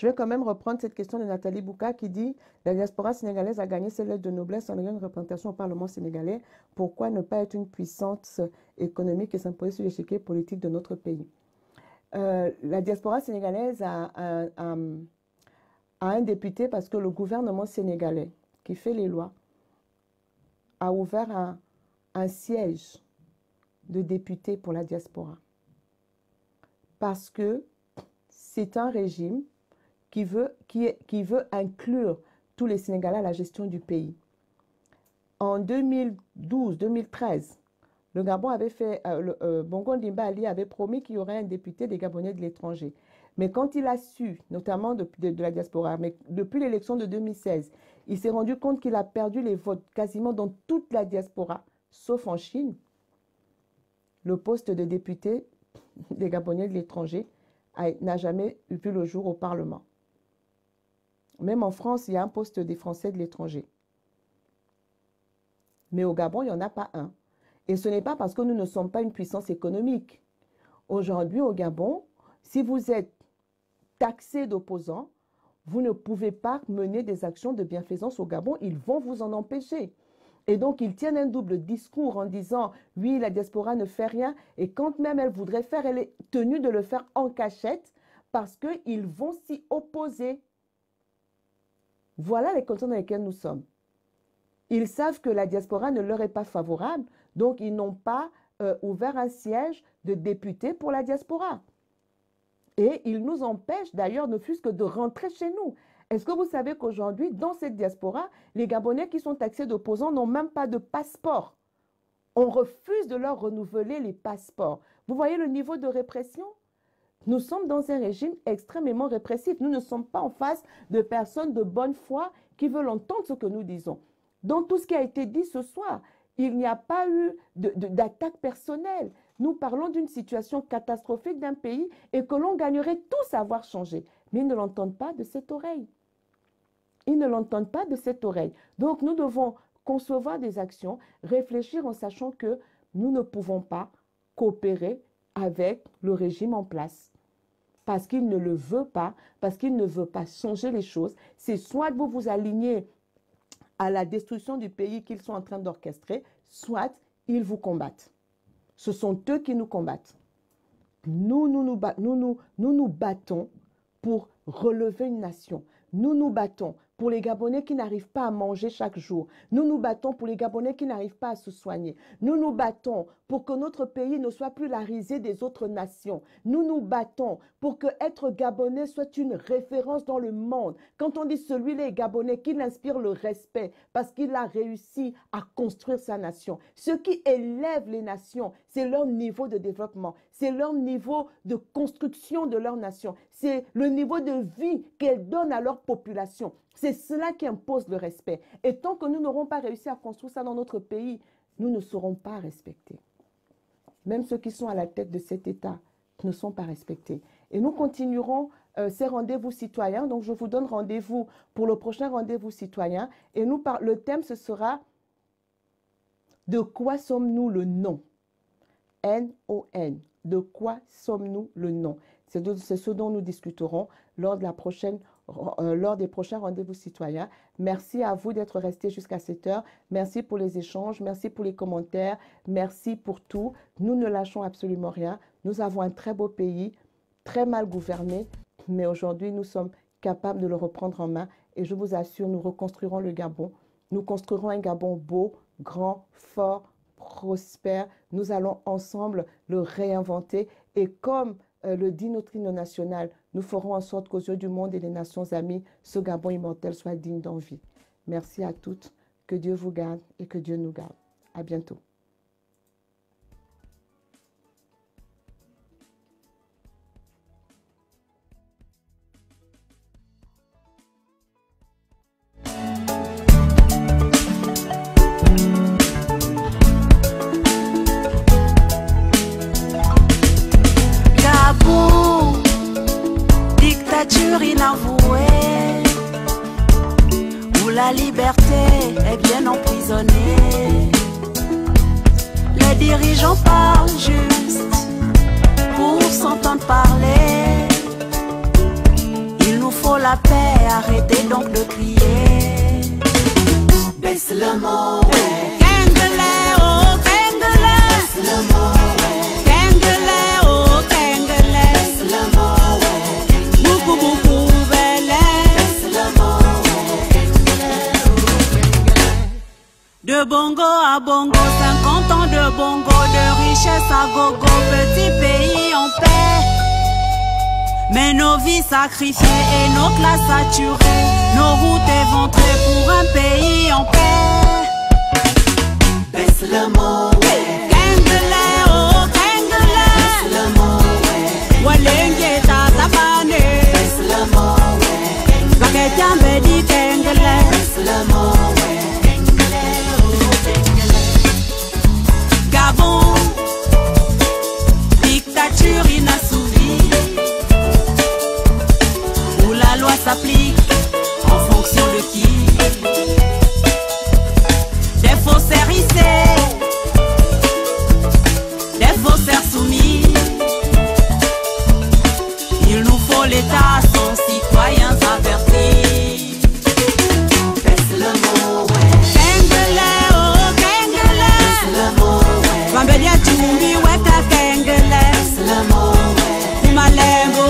vais quand même reprendre cette question de Nathalie Bouka qui dit « La diaspora sénégalaise a gagné ses lettres de noblesse en ayant une représentation au Parlement sénégalais. Pourquoi ne pas être une puissance économique et s'imposer sur l'échiquier politique de notre pays ?» La diaspora sénégalaise a un député parce que le gouvernement sénégalais qui fait les lois a ouvert un siège de député pour la diaspora. Parce que c'est un régime qui veut inclure tous les Sénégalais à la gestion du pays. En 2012-2013, le Gabon avait fait, Bongo Ndimba Ali avait promis qu'il y aurait un député des Gabonais de l'étranger. Mais quand il a su, notamment de la diaspora, mais depuis l'élection de 2016, il s'est rendu compte qu'il a perdu les votes quasiment dans toute la diaspora, sauf en Chine. Le poste de député des Gabonais de l'étranger n'a jamais vu le jour au Parlement. Même en France, il y a un poste des Français de l'étranger. Mais au Gabon, il n'y en a pas un. Et ce n'est pas parce que nous ne sommes pas une puissance économique. Aujourd'hui, au Gabon, si vous êtes taxé d'opposants, vous ne pouvez pas mener des actions de bienfaisance au Gabon. Ils vont vous en empêcher. Et donc, ils tiennent un double discours en disant « Oui, la diaspora ne fait rien. » Et quand même elle voudrait faire, elle est tenue de le faire en cachette parce qu'ils vont s'y opposer. Voilà les conditions dans lesquelles nous sommes. Ils savent que la diaspora ne leur est pas favorable, donc ils n'ont pas ouvert un siège de députés pour la diaspora. Et ils nous empêchent d'ailleurs, ne fût-ce que de rentrer chez nous. Est-ce que vous savez qu'aujourd'hui, dans cette diaspora, les Gabonais qui sont taxés d'opposants n'ont même pas de passeport? On refuse de leur renouveler les passeports. Vous voyez le niveau de répression? Nous sommes dans un régime extrêmement répressif. Nous ne sommes pas en face de personnes de bonne foi qui veulent entendre ce que nous disons. Dans tout ce qui a été dit ce soir, il n'y a pas eu d'attaque personnelle. Nous parlons d'une situation catastrophique d'un pays et que l'on gagnerait tous à voir changer. Mais ils ne l'entendent pas de cette oreille. Ils ne l'entendent pas de cette oreille. Donc nous devons concevoir des actions, réfléchir en sachant que nous ne pouvons pas coopérer avec le régime en place. Parce qu'il ne le veut pas, parce qu'il ne veut pas changer les choses. C'est soit vous vous alignez à la destruction du pays qu'ils sont en train d'orchestrer, soit ils vous combattent. Ce sont eux qui nous combattent. Nous nous battons pour relever une nation. Nous nous battons pour les Gabonais qui n'arrivent pas à manger chaque jour. Nous nous battons pour les Gabonais qui n'arrivent pas à se soigner. Nous nous battons pour que notre pays ne soit plus la risée des autres nations. Nous nous battons pour que être Gabonais soit une référence dans le monde. Quand on dit celui-là est Gabonais, qu'il inspire le respect parce qu'il a réussi à construire sa nation. Ce qui élève les nations, c'est leur niveau de développement, c'est leur niveau de construction de leur nation, c'est le niveau de vie qu'elles donnent à leur population. C'est cela qui impose le respect. Et tant que nous n'aurons pas réussi à construire ça dans notre pays, nous ne serons pas respectés. Même ceux qui sont à la tête de cet État ne sont pas respectés. Et nous continuerons ces rendez-vous citoyens. Donc, je vous donne rendez-vous pour le prochain rendez-vous citoyen. Et le thème, ce sera « De quoi sommes-nous le nom ?» N-O-N. De quoi sommes-nous le nom? C'est ce dont nous discuterons lors des prochains rendez-vous citoyens. Merci à vous d'être restés jusqu'à cette heure. Merci pour les échanges, merci pour les commentaires, merci pour tout. Nous ne lâchons absolument rien. Nous avons un très beau pays, très mal gouverné, mais aujourd'hui, nous sommes capables de le reprendre en main. Et je vous assure, nous reconstruirons le Gabon. Nous construirons un Gabon beau, grand, fort, prospère. Nous allons ensemble le réinventer. Et comme le dit notre hymne national, nous ferons en sorte qu'aux yeux du monde et des nations amies, ce Gabon immortel soit digne d'envie. Merci à toutes. Que Dieu vous garde et que Dieu nous garde. À bientôt. Inavouée, où la liberté est bien emprisonnée. Les dirigeants parlent juste pour s'entendre parler. Il nous faut la paix, arrêtez donc de crier. Baisse le mot, ouais. Kengele, oh Kengele. Baisse le mot, ouais. Kengele, oh Kengele. Baisse le mot, ouais. De bongo à bongo, 50 ans de bongo, de richesse à gogo, petit pays en paix. Mais nos vies sacrifiées et nos classes saturées, nos routes éventrées pour un pays en paix. Baisse le mot, ouais. Kengele, oh Kengele. Baisse le mot, ouais. Walenge tatabane. Baisse le mot, ouais. Kaketiambe di Kengele. Baisse le mot, ouais. Gabon, dictature inassouvie, où la loi s'applique l'État sont citoyens avertis. Pèse le mot, ouais. Kengele, oh, kengele. Pèse le mot, ouais. Bambedia tumbi, weka kengele. Pèse le mot, ouais. Kumalengo,